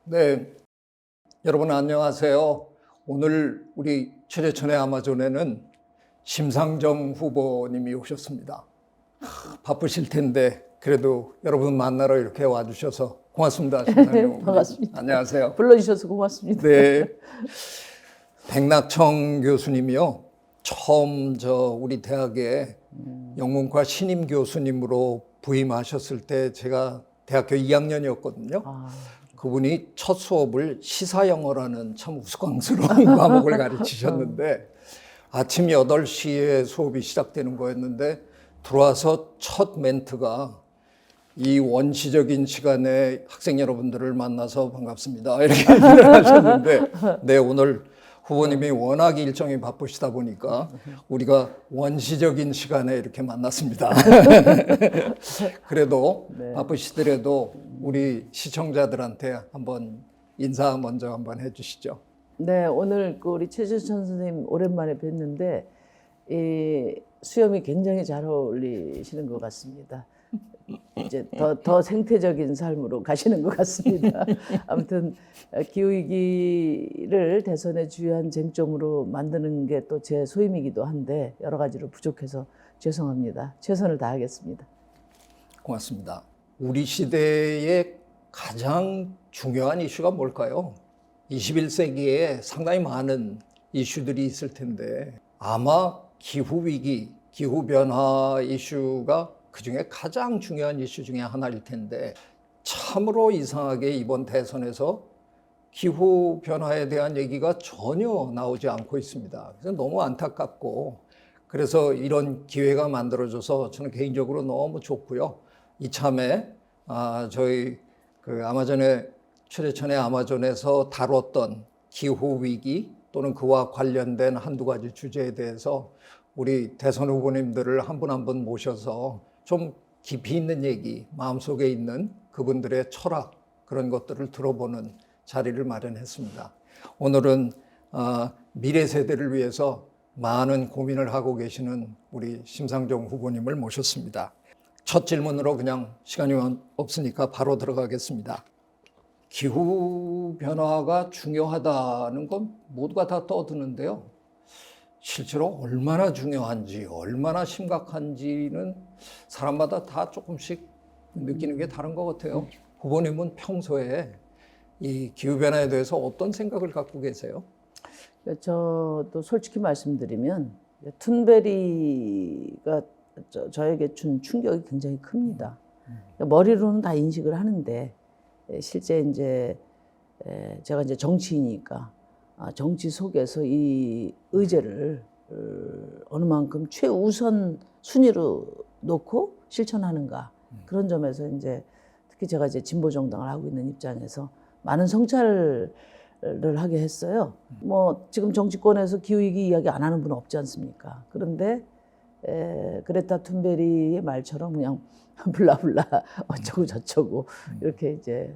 네, 여러분 안녕하세요. 오늘 우리 최재천의 아마존에는 심상정 후보님이 오셨습니다. 바쁘실 텐데 그래도 여러분 만나러 이렇게 와주셔서 고맙습니다. 심상정 후보님. 반갑습니다. 안녕하세요. 불러주셔서 고맙습니다. 네, 백낙청 교수님이요. 처음 우리 대학에 영문과 신임 교수님으로 부임하셨을 때 제가 대학교 2학년이었거든요. 그분이 첫 수업을 시사영어라는 참 우스꽝스러운 과목을 가르치셨는데 아침 8시에 수업이 시작되는 거였는데 들어와서 첫 멘트가 이 원시적인 시간에 학생 여러분들을 만나서 반갑습니다. 이렇게 얘기를 하셨는데 네, 오늘 후보님이 워낙 일정이 바쁘시다 보니까 우리가 원시적인 시간에 이렇게 만났습니다. 그래도 네. 바쁘시더라도 우리 시청자들한테 한번 인사 먼저 한번 해주시죠. 네, 오늘 우리 최재천 선생님 오랜만에 뵀는데 이 수염이 굉장히 잘 어울리시는 것 같습니다. 이제 더 생태적인 삶으로 가시는 것 같습니다. 아무튼 기후위기를 대선의 주요한 쟁점으로 만드는 게 또 제 소임이기도 한데 여러 가지로 부족해서 죄송합니다. 최선을 다하겠습니다. 고맙습니다. 우리 시대의 가장 중요한 이슈가 뭘까요? 21세기에 상당히 많은 이슈들이 있을 텐데 아마 기후위기, 기후변화 이슈가 그중에 가장 중요한 이슈 중에 하나일 텐데 참으로 이상하게 이번 대선에서 기후변화에 대한 얘기가 전혀 나오지 않고 있습니다. 그래서 너무 안타깝고 그래서 이런 기회가 만들어져서 저는 개인적으로 너무 좋고요. 이참에 저희 아마존의 최재천의 아마존에서 다뤘던 기후위기 또는 그와 관련된 한두 가지 주제에 대해서 우리 대선 후보님들을 한 분 한 분 모셔서 좀 깊이 있는 얘기, 마음속에 있는 그분들의 철학 그런 것들을 들어보는 자리를 마련했습니다. 오늘은 미래 세대를 위해서 많은 고민을 하고 계시는 우리 심상정 후보님을 모셨습니다. 첫 질문으로 그냥 시간이 없으니까 바로 들어가겠습니다. 기후변화가 중요하다는 건 모두가 다 떠드는데요. 실제로 얼마나 중요한지, 얼마나 심각한지는 사람마다 다 조금씩 느끼는 게 다른 것 같아요. 후보님은 평소에 이 기후변화에 대해서 어떤 생각을 갖고 계세요? 저도 솔직히 말씀드리면 툰베리가 저에게 준 충격이 굉장히 큽니다. 머리로는 다 인식을 하는데 실제 이제 제가 이제 정치이니까 정치 속에서 이 의제를 어느 만큼 최우선 순위로 놓고 실천하는가 그런 점에서 이제 특히 제가 이제 진보 정당을 하고 있는 입장에서 많은 성찰을 하게 했어요. 뭐 지금 정치권에서 기후위기 이야기 안 하는 분은 없지 않습니까? 그런데 그레타 툰베리의 말처럼 그냥 블라블라 어쩌고 저쩌고 이렇게 이제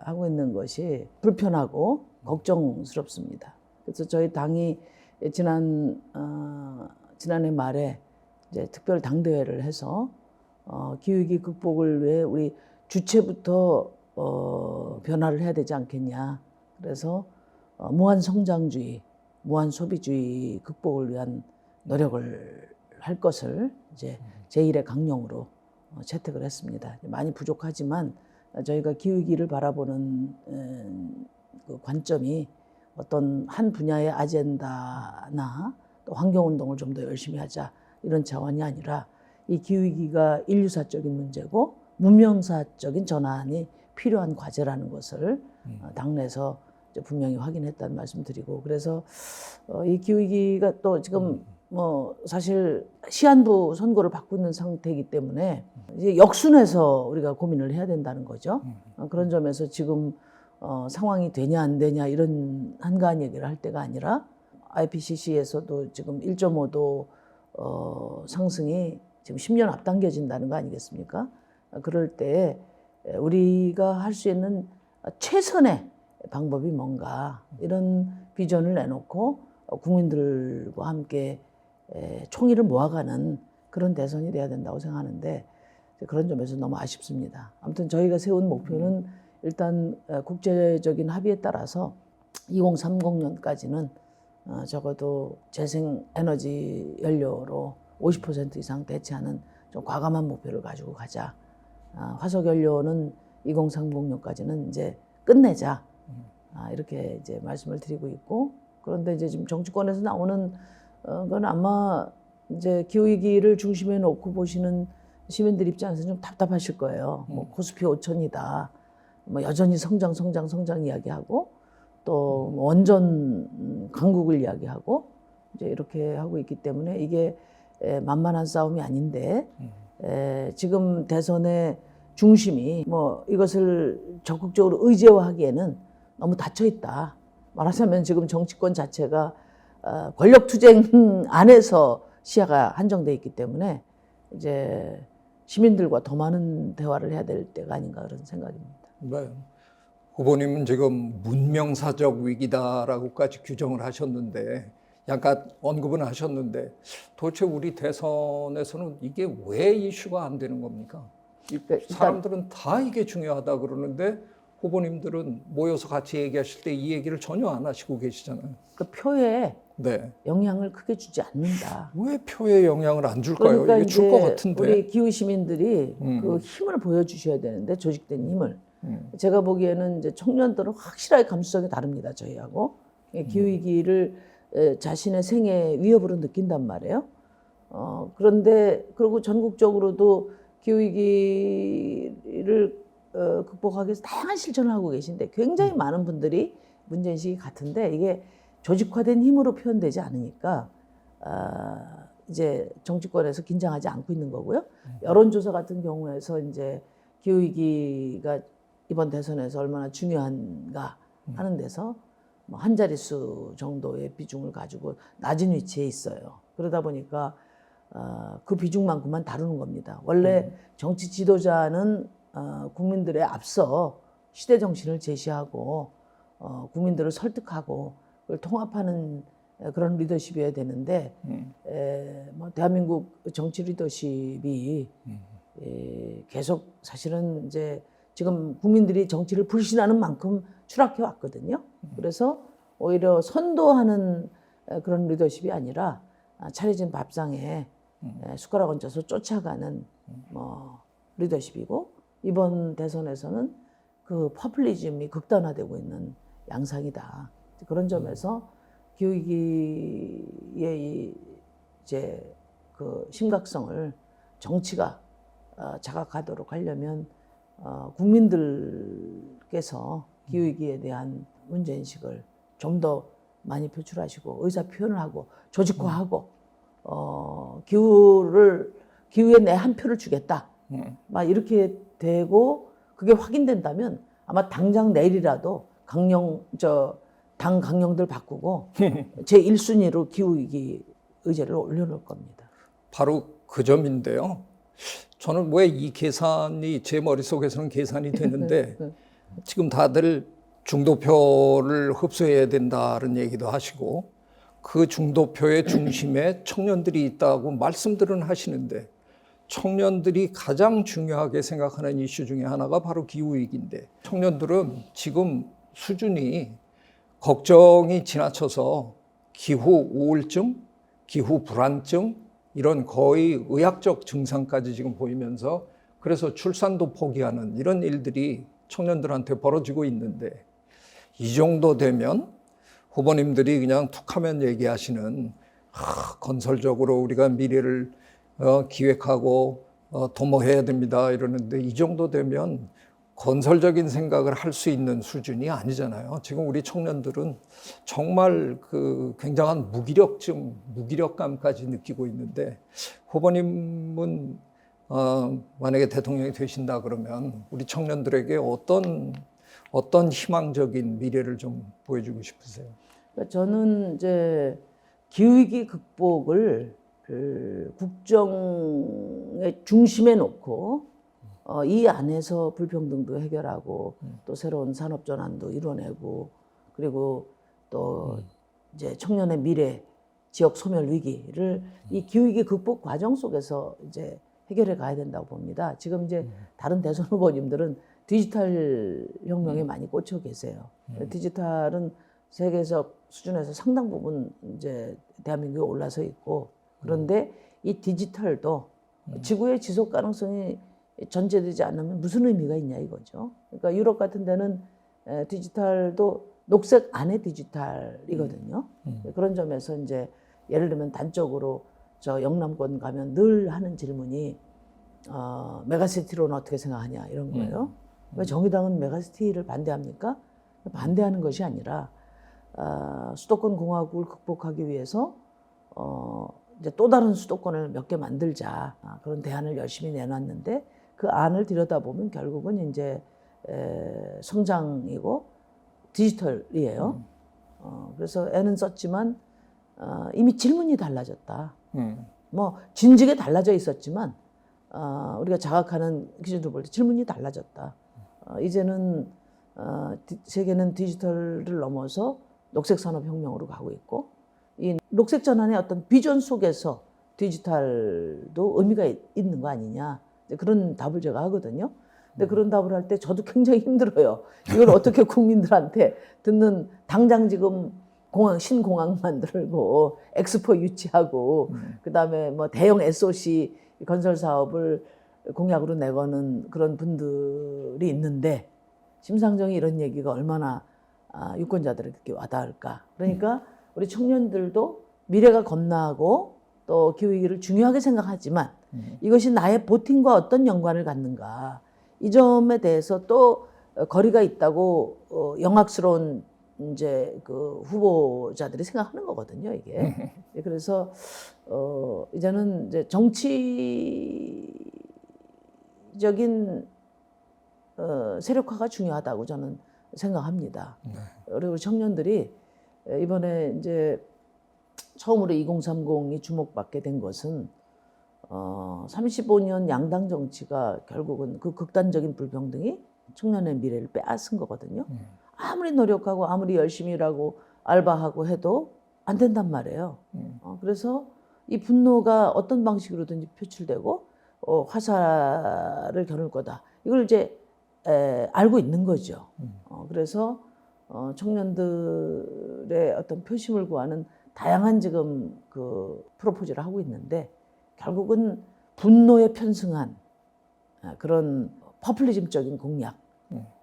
하고 있는 것이 불편하고 걱정스럽습니다. 그래서 저희 당이 지난해 말에 이제 특별 당대회를 해서 기후위기 극복을 위해 우리 주체부터 변화를 해야 되지 않겠냐. 그래서 무한 성장주의, 무한 소비주의 극복을 위한 노력을 할 것을 이제 제1의 강령으로 채택을 했습니다. 많이 부족하지만 저희가 기후위기를 바라보는 그 관점이 어떤 한 분야의 아젠다나 또 환경운동을 좀 더 열심히 하자 이런 차원이 아니라 이 기후위기가 인류사적인 문제고 문명사적인 전환이 필요한 과제라는 것을 당내에서 분명히 확인했다는 말씀드리고 그래서 이 기후위기가 또 지금 뭐 사실 시한부 선고를 받고 있는 상태이기 때문에 이제 역순에서 우리가 고민을 해야 된다는 거죠. 그런 점에서 지금 상황이 되냐 안 되냐 이런 한가한 얘기를 할 때가 아니라 IPCC에서도 지금 1.5도 상승이 지금 10년 앞당겨진다는 거 아니겠습니까? 그럴 때 우리가 할 수 있는 최선의 방법이 뭔가 이런 비전을 내놓고 국민들과 함께 총의를 모아가는 그런 대선이 돼야 된다고 생각하는데 그런 점에서 너무 아쉽습니다. 아무튼 저희가 세운 목표는 일단 국제적인 합의에 따라서 2030년까지는 적어도 재생 에너지 연료로 50% 이상 대체하는 좀 과감한 목표를 가지고 가자. 화석 연료는 2030년까지는 이제 끝내자. 이렇게 이제 말씀을 드리고 있고, 그런데 이제 지금 정치권에서 나오는 건 아마 이제 기후위기를 중심에 놓고 보시는 시민들 입장에서 좀 답답하실 거예요. 뭐 코스피 5천이다. 뭐 여전히 성장 이야기하고 또 원전 강국을 이야기하고 이제 이렇게 하고 있기 때문에 이게 만만한 싸움이 아닌데 지금 대선의 중심이 뭐 이것을 적극적으로 의제화하기에는 너무 닫혀 있다. 말하자면 지금 정치권 자체가 권력 투쟁 안에서 시야가 한정돼 있기 때문에 이제 시민들과 더 많은 대화를 해야 될 때가 아닌가 그런 생각입니다. 네. 후보님은 지금 문명사적 위기다라고까지 규정을 하셨는데, 약간 언급은 하셨는데, 도대체 우리 대선에서는 이게 왜 이슈가 안 되는 겁니까? 사람들은 다 이게 중요하다 그러는데 후보님들은 모여서 같이 얘기하실 때 이 얘기를 전혀 안 하시고 계시잖아요. 그 표에 네. 영향을 크게 주지 않는다. 왜 표에 영향을 안 줄까요? 그러니까 이게 줄 것 같은데. 우리 기후 시민들이 그 힘을 보여주셔야 되는데, 조직된 힘을. 제가 보기에는 이제 청년들은 확실하게 감수성이 다릅니다. 저희하고 기후 위기를 자신의 생애 위협으로 느낀단 말이에요. 그런데 그리고 전국적으로도 기후 위기를 극복하기 위해서 다양한 실천을 하고 계신데 굉장히 많은 분들이 문제인식이 같은데 이게 조직화된 힘으로 표현되지 않으니까 이제 정치권에서 긴장하지 않고 있는 거고요. 여론조사 같은 경우에서 이제 기후 위기가 이번 대선에서 얼마나 중요한가 하는 데서 뭐 한 자릿수 정도의 비중을 가지고 낮은 위치에 있어요. 그러다 보니까 그 비중만큼만 다루는 겁니다. 원래 정치 지도자는 국민들의 앞서 시대 정신을 제시하고 국민들을 설득하고 그걸 통합하는 그런 리더십이어야 되는데 뭐 대한민국 정치 리더십이 계속 사실은 이제 지금 국민들이 정치를 불신하는 만큼 추락해 왔거든요. 그래서 오히려 선도하는 그런 리더십이 아니라 차려진 밥상에 숟가락 얹어서 쫓아가는 뭐 리더십이고, 이번 대선에서는 그 퍼플리즘이 극단화되고 있는 양상이다. 그런 점에서 기후위기의 이제 그 심각성을 정치가 자각하도록 하려면 국민들께서 기후위기에 대한 문제인식을 좀 더 많이 표출하시고 의사 표현을 하고 조직화하고 기후에 내 한 표를 주겠다. 막 이렇게 되고 그게 확인된다면 아마 당장 내일이라도 당 강령들 바꾸고 제 1순위로 기후위기 의제를 올려놓을 겁니다. 바로 그 점인데요. 저는 왜 이 계산이 제 머릿속에서는 계산이 되는데 지금 다들 중도표를 흡수해야 된다는 얘기도 하시고 그 중도표의 중심에 청년들이 있다고 말씀들은 하시는데 청년들이 가장 중요하게 생각하는 이슈 중에 하나가 바로 기후위기인데 청년들은 지금 수준이 걱정이 지나쳐서 기후 우울증, 기후 불안증 이런 거의 의학적 증상까지 지금 보이면서 그래서 출산도 포기하는 이런 일들이 청년들한테 벌어지고 있는데 이 정도 되면 후보님들이 그냥 툭하면 얘기하시는 건설적으로 우리가 미래를 기획하고 도모해야 됩니다 이러는데 이 정도 되면 건설적인 생각을 할 수 있는 수준이 아니잖아요. 지금 우리 청년들은 정말 그 굉장한 무기력감까지 느끼고 있는데 후보님은 만약에 대통령이 되신다 그러면 우리 청년들에게 어떤 희망적인 미래를 좀 보여주고 싶으세요? 저는 이제 기후위기 극복을 국정의 중심에 놓고 이 안에서 불평등도 해결하고 또 새로운 산업 전환도 이뤄내고 그리고 또 이제 청년의 미래, 지역 소멸 위기를 이 기후위기 극복 과정 속에서 이제 해결해 가야 된다고 봅니다. 지금 이제 다른 대선 후보님들은 디지털 혁명에 많이 꽂혀 계세요. 디지털은 세계적 수준에서 상당 부분 이제 대한민국에 올라서 있고, 그런데 이 디지털도 지구의 지속 가능성이 전제되지 않으면 무슨 의미가 있냐 이거죠. 그러니까 유럽 같은 데는 디지털도 녹색 안에 디지털이거든요. 그런 점에서 이제 예를 들면 단적으로 저 영남권 가면 늘 하는 질문이 메가시티로는 어떻게 생각하냐 이런 거예요. 왜 정의당은 메가시티를 반대합니까? 반대하는 것이 아니라 수도권 공화국을 극복하기 위해서 이제 또 다른 수도권을 몇 개 만들자, 그런 대안을 열심히 내놨는데 그 안을 들여다보면 결국은 이제 성장이고 디지털이에요. 그래서 애는 썼지만 이미 질문이 달라졌다. 뭐 진즉에 달라져 있었지만 우리가 자각하는 기준으로 볼 때 질문이 달라졌다. 이제는 세계는 디지털을 넘어서 녹색 산업 혁명으로 가고 있고, 이 녹색 전환의 어떤 비전 속에서 디지털도 의미가 있는 거 아니냐, 그런 답을 제가 하거든요. 근데 그런 답을 할 때 저도 굉장히 힘들어요. 이걸 어떻게 국민들한테 듣는, 당장 지금 신공항 만들고 엑스포 유치하고 그다음에 뭐 대형 SOC 건설 사업을 공약으로 내거는 그런 분들이 있는데, 심상정이 이런 얘기가 얼마나 유권자들에게 와닿을까. 그러니까 우리 청년들도 미래가 겁나고 또 기후위기를 중요하게 생각하지만 이것이 나의 보팅과 어떤 연관을 갖는가, 이 점에 대해서 또 거리가 있다고 영악스러운 이제 그 후보자들이 생각하는 거거든요, 이게. 그래서 이제는 이제 정치적인 세력화가 중요하다고 저는 생각합니다. 그리고 청년들이 이번에 이제 처음으로 2030이 주목받게 된 것은 35년 양당 정치가 결국은 그 극단적인 불평등이 청년의 미래를 빼앗은 거거든요. 아무리 노력하고 아무리 열심히 일하고 알바하고 해도 안 된단 말이에요. 그래서 이 분노가 어떤 방식으로든지 표출되고 화살을 겨눌 거다. 이걸 이제 알고 있는 거죠. 그래서 청년들의 어떤 표심을 구하는 다양한 지금 그 프로포즈를 하고 있는데, 결국은 분노에 편승한 그런 퍼플리즘적인 공약,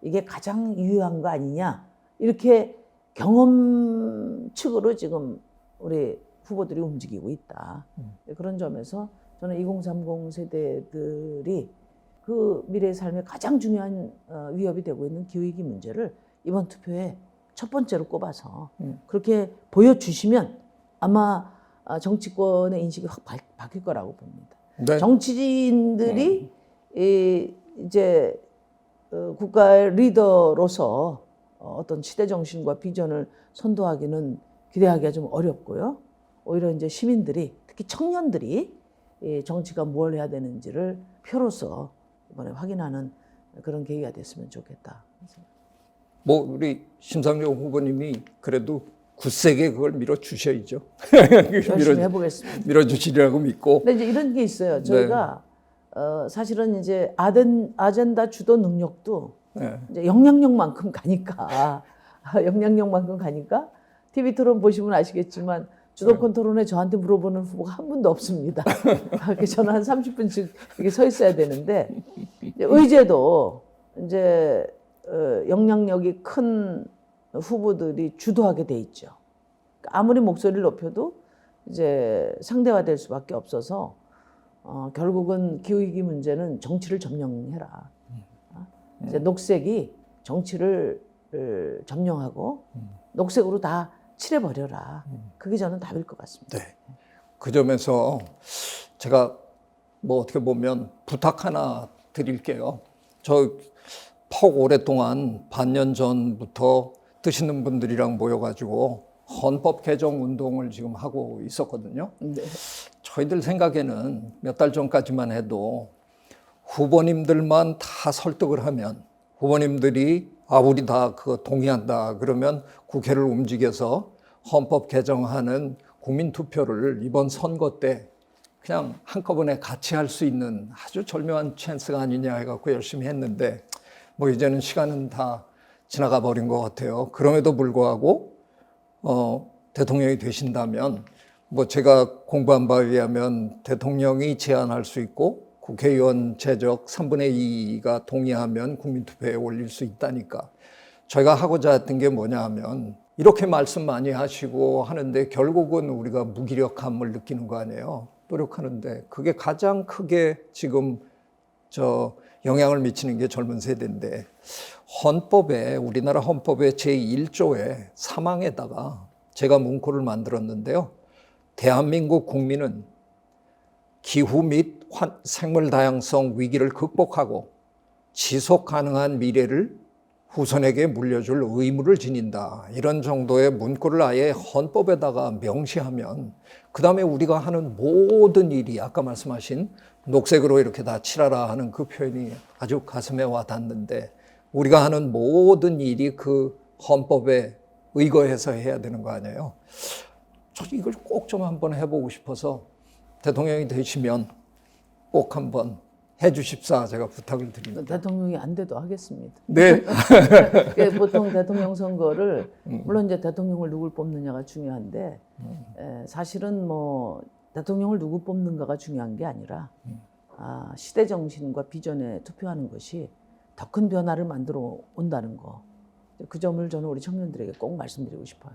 이게 가장 유효한 거 아니냐, 이렇게 경험측으로 지금 우리 후보들이 움직이고 있다. 그런 점에서 저는 2030 세대들이 그 미래의 삶에 가장 중요한 위협이 되고 있는 기후위기 문제를 이번 투표에 첫 번째로 꼽아서 그렇게 보여주시면 아마 정치권의 인식이 확 바뀔 거라고 봅니다. 네. 정치인들이 이제 국가의 리더로서 어떤 시대 정신과 비전을 선도하기는 기대하기가 좀 어렵고요. 오히려 이제 시민들이, 특히 청년들이 정치가 뭘 해야 되는지를 표로서 이번에 확인하는 그런 계기가 됐으면 좋겠다. 뭐 우리 심상정 후보님이 그래도 굳세게 그걸 밀어주셔야죠. 열심히 해보겠습니다. 밀어주시리라고 믿고. 근데 이제 이런 게 있어요. 저희가 사실은 이제 아젠다 주도 능력도 이제 영향력만큼 가니까 TV 토론 보시면 아시겠지만 주도권 토론에 저한테 물어보는 후보가 한 분도 없습니다. 저는 한 30분씩 이렇게 서 있어야 되는데, 의제도 이제 영향력이 큰 후보들이 주도하게 돼 있죠. 아무리 목소리를 높여도 이제 상대화될 수밖에 없어서 결국은 기후위기 문제는 정치를 점령해라. 이제 녹색이 정치를 점령하고 녹색으로 다 칠해버려라. 그게 저는 답일 것 같습니다. 네. 그 점에서 제가 뭐 어떻게 보면 부탁 하나 드릴게요. 저 퍽 오랫동안 반년 전부터 뜨시는 분들이랑 모여가지고 헌법 개정 운동을 지금 하고 있었거든요. 네. 저희들 생각에는 몇 달 전까지만 해도 후보님들만 다 설득을 하면, 후보님들이 우리 다 그거 동의한다 그러면 국회를 움직여서 헌법 개정하는 국민투표를 이번 선거 때 그냥 한꺼번에 같이 할 수 있는 아주 절묘한 찬스가 아니냐 해갖고 열심히 했는데, 뭐 이제는 시간은 다 지나가 버린 것 같아요. 그럼에도 불구하고 대통령이 되신다면 뭐 제가 공부한 바에 의하면 대통령이 제안할 수 있고 국회의원 제적 3분의 2가 동의하면 국민투표에 올릴 수 있다니까. 저희가 하고자 했던 게 뭐냐 하면 이렇게 말씀 많이 하시고 하는데 결국은 우리가 무기력함을 느끼는 거 아니에요. 노력하는데 그게 가장 크게 지금 영향을 미치는 게 젊은 세대인데 우리나라 헌법의 제1조의 3항에다가 제가 문구를 만들었는데요. 대한민국 국민은 기후 및 생물 다양성 위기를 극복하고 지속 가능한 미래를 후손에게 물려줄 의무를 지닌다. 이런 정도의 문구를 아예 헌법에다가 명시하면 그 다음에 우리가 하는 모든 일이 아까 말씀하신 녹색으로 이렇게 다 칠하라 하는 그 표현이 아주 가슴에 와 닿는데 우리가 하는 모든 일이 그 헌법에 의거해서 해야 되는 거 아니에요. 저 이걸 꼭 좀 한번 해보고 싶어서 대통령이 되시면 꼭 한번 해주십사 제가 부탁을 드립니다. 대통령이 안 돼도 하겠습니다. 네. 보통 대통령 선거를 물론 이제 대통령을 누굴 뽑느냐가 중요한데 사실은 뭐 대통령을 누구 뽑는가가 중요한 게 아니라 시대 정신과 비전에 투표하는 것이 더 큰 변화를 만들어 온다는 거. 그 점을 저는 우리 청년들에게 꼭 말씀드리고 싶어요.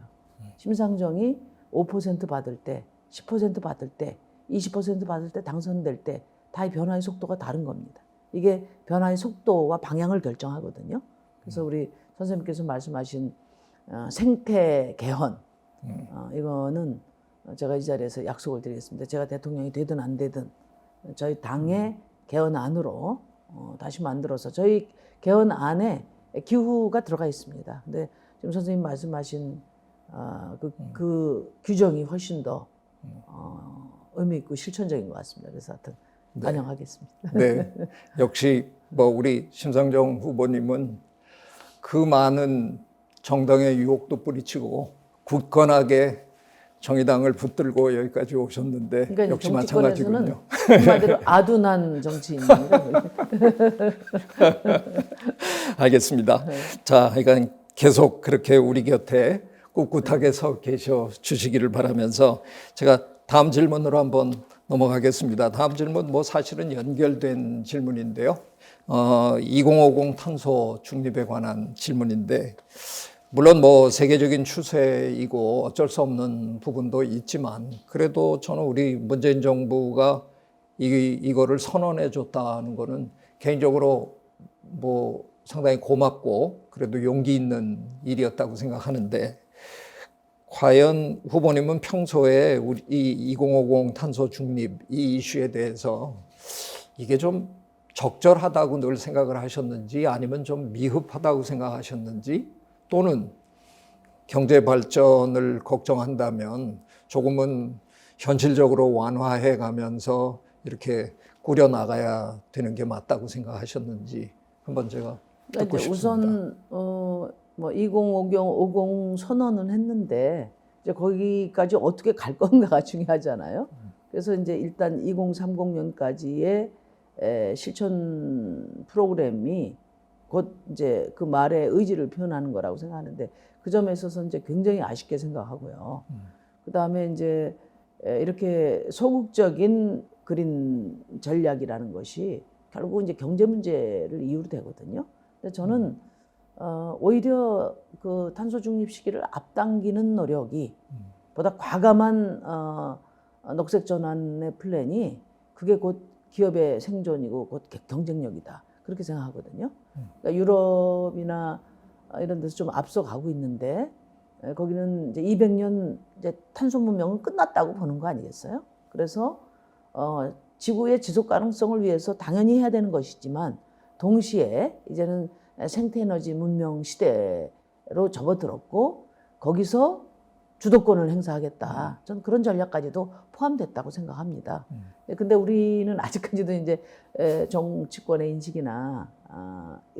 심상정이 5% 받을 때, 10% 받을 때, 20% 받을 때 당선될 때 다 이 변화의 속도가 다른 겁니다. 이게 변화의 속도와 방향을 결정하거든요. 그래서 우리 선생님께서 말씀하신 생태 개헌, 이거는 제가 이 자리에서 약속을 드리겠습니다. 제가 대통령이 되든 안 되든 저희 당의 개헌안으로 다시 만들어서 저희 개헌안에 기후가 들어가 있습니다. 근데 지금 선생님 말씀하신 그 규정이 훨씬 더 의미 있고 실천적인 것 같습니다. 그래서 하여튼 반영하겠습니다. 네. 역시 뭐 우리 심상정 후보님은 그 많은 정당의 유혹도 뿌리치고 굳건하게 정의당을 붙들고 여기까지 오셨는데 그러니까 역시 정치권에서는 마찬가지군요. 한마디로 아둔한 정치인입니다. 알겠습니다. 자, 그러니까 계속 그렇게 우리 곁에 꿋꿋하게 서 계셔 주시기를 바라면서 제가 다음 질문으로 한번 넘어가겠습니다. 다음 질문 뭐 사실은 연결된 질문인데요. 2050 탄소 중립에 관한 질문인데 물론 뭐 세계적인 추세이고 어쩔 수 없는 부분도 있지만 그래도 저는 우리 문재인 정부가 이거를 선언해 줬다는 거는 개인적으로 뭐 상당히 고맙고 그래도 용기 있는 일이었다고 생각하는데 과연 후보님은 평소에 우리 이 2050 탄소 중립 이 이슈에 대해서 이게 좀 적절하다고 늘 생각을 하셨는지 아니면 좀 미흡하다고 생각하셨는지 또는 경제 발전을 걱정한다면 조금은 현실적으로 완화해 가면서 이렇게 꾸려 나가야 되는 게 맞다고 생각하셨는지 한번 제가 듣고 싶습니다. 우선 뭐 2050 선언은 했는데 이제 거기까지 어떻게 갈 건가가 중요하잖아요. 그래서 이제 일단 2030년까지의 실천 프로그램이 곧 이제 그 말의 의지를 표현하는 거라고 생각하는데 그 점에 있어서 이제 굉장히 아쉽게 생각하고요. 그 다음에 이제 이렇게 소극적인 그린 전략이라는 것이 결국 이제 경제 문제를 이유로 되거든요. 근데 저는 오히려 그 탄소 중립 시기를 앞당기는 노력이 보다 과감한 녹색 전환의 플랜이 그게 곧 기업의 생존이고 곧 경쟁력이다. 그렇게 생각하거든요. 그러니까 유럽이나 이런 데서 좀 앞서가고 있는데 거기는 이제 200년 이제 탄소 문명은 끝났다고 보는 거 아니겠어요? 그래서 지구의 지속 가능성을 위해서 당연히 해야 되는 것이지만 동시에 이제는 생태에너지 문명 시대로 접어들었고 거기서 주도권을 행사하겠다. 저는 그런 전략까지도 포함됐다고 생각합니다. 근데 우리는 아직까지도 이제 정치권의 인식이나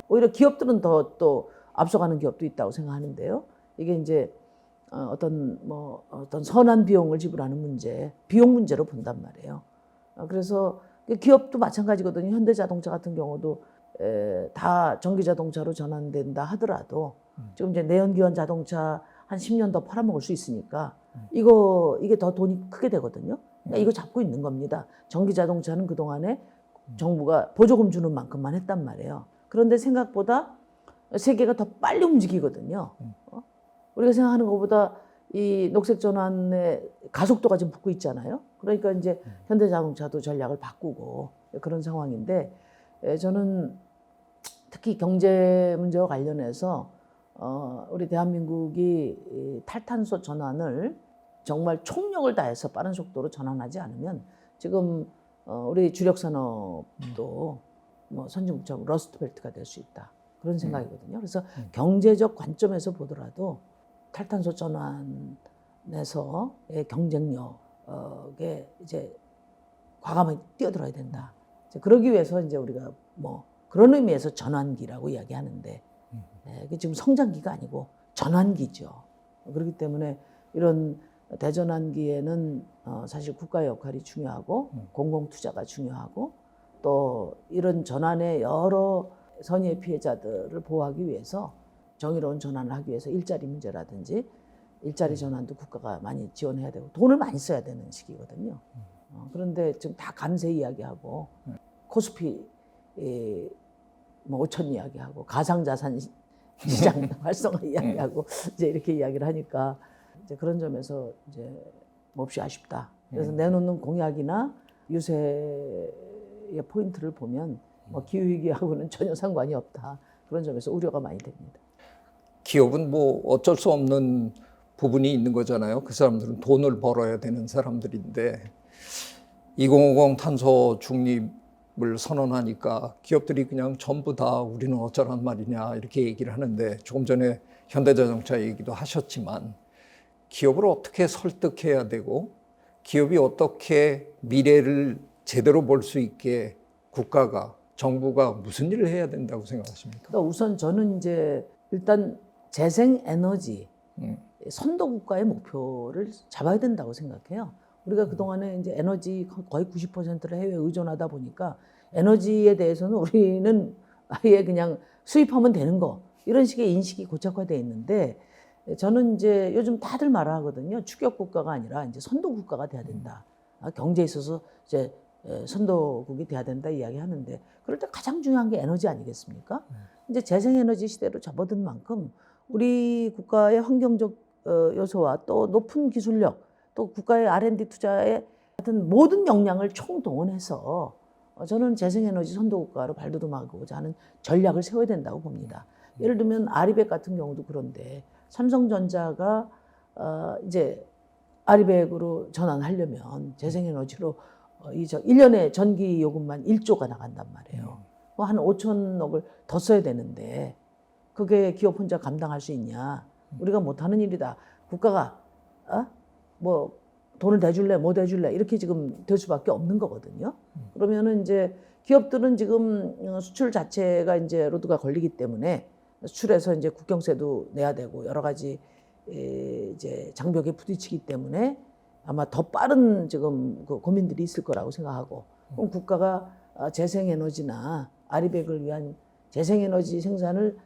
오히려 기업들은 더 또 앞서가는 기업도 있다고 생각하는데요. 이게 이제 어떤 선한 비용을 지불하는 문제, 비용 문제로 본단 말이에요. 그래서 기업도 마찬가지거든요. 현대자동차 같은 경우도 다 전기 자동차로 전환된다 하더라도 지금 이제 내연기관 자동차 한 10년 더 팔아먹을 수 있으니까 이게 더 돈이 크게 되거든요. 그러니까 이거 잡고 있는 겁니다. 전기 자동차는 그동안에 정부가 보조금 주는 만큼만 했단 말이에요. 그런데 생각보다 세계가 더 빨리 움직이거든요. 우리가 생각하는 것보다 이 녹색 전환의 가속도가 지금 붙고 있잖아요. 그러니까 이제 현대자동차도 전략을 바꾸고 그런 상황인데 저는 특히 경제 문제와 관련해서 우리 대한민국이 이 탈탄소 전환을 정말 총력을 다해서 빠른 속도로 전환하지 않으면 지금 우리 주력 산업도 뭐 선진국처럼 러스트벨트가 될 수 있다. 그런 생각이거든요. 그래서 경제적 관점에서 보더라도 탈탄소 전환에서의 경쟁력에 이제 과감하게 뛰어들어야 된다. 이제 그러기 위해서 이제 우리가 뭐 그런 의미에서 전환기라고 이야기하는데 이게 지금 성장기가 아니고 전환기죠. 그렇기 때문에 이런 대전환기에는 사실 국가의 역할이 중요하고 공공투자가 중요하고 또 이런 전환의 여러 선의의 피해자들을 보호하기 위해서 정의로운 전환을 하기 위해서 일자리 문제라든지 일자리 전환도 국가가 많이 지원해야 되고 돈을 많이 써야 되는 시기거든요. 그런데 지금 다 감세 이야기하고 코스피 뭐 5천 이야기하고 가상자산 시장 활성화 이야기하고 이제 이렇게 이야기를 하니까 이제 그런 점에서 이제 몹시 아쉽다. 그래서 내놓는 공약이나 유세의 포인트를 보면 뭐 기후위기하고는 전혀 상관이 없다. 그런 점에서 우려가 많이 됩니다. 기업은 뭐 어쩔 수 없는 부분이 있는 거잖아요. 그 사람들은 돈을 벌어야 되는 사람들인데 2050 탄소 중립을 선언하니까 기업들이 그냥 전부 다 우리는 어쩌란 말이냐 이렇게 얘기를 하는데 조금 전에 현대자동차 얘기도 하셨지만 기업을 어떻게 설득해야 되고 기업이 어떻게 미래를 제대로 볼 수 있게 국가가 정부가 무슨 일을 해야 된다고 생각하십니까? 그러니까 우선 저는 이제 일단 재생에너지 선도국가의 목표를 잡아야 된다고 생각해요. 우리가 그동안에 이제 에너지 거의 90%를 해외에 의존하다 보니까 에너지에 대해서는 우리는 아예 그냥 수입하면 되는 거 이런 식의 인식이 고착화되어 있는데 저는 이제 요즘 다들 말하거든요. 추격 국가가 아니라 이제 선도 국가가 돼야 된다. 경제에 있어서 이제 선도국이 돼야 된다 이야기하는데 그럴 때 가장 중요한 게 에너지 아니겠습니까? 이제 재생에너지 시대로 접어든 만큼 우리 국가의 환경적 요소와 또 높은 기술력 또 국가의 R&D 투자에 같은 모든 역량을 총동원해서 저는 재생에너지 선도국가로 발돋움하고자 하는 전략을 세워야 된다고 봅니다. 예를 들면 아리백 같은 경우도 그런데 삼성전자가 이제 아리백으로 전환하려면 재생에너지로 1년에 전기 요금만 1조가 나간단 말이에요. 한 5천억을 더 써야 되는데 그게 기업 혼자 감당할 수 있냐? 우리가 못하는 일이다. 국가가 뭐 돈을 대줄래, 못 대줄래 이렇게 지금 될 수밖에 없는 거거든요. 그러면은 이제 기업들은 지금 수출 자체가 이제 로드가 걸리기 때문에 수출해서 이제 국경세도 내야 되고 여러 가지 이제 장벽에 부딪히기 때문에 아마 더 빠른 지금 그 고민들이 있을 거라고 생각하고 그럼 국가가 재생에너지나 아리백을 위한 재생에너지 생산을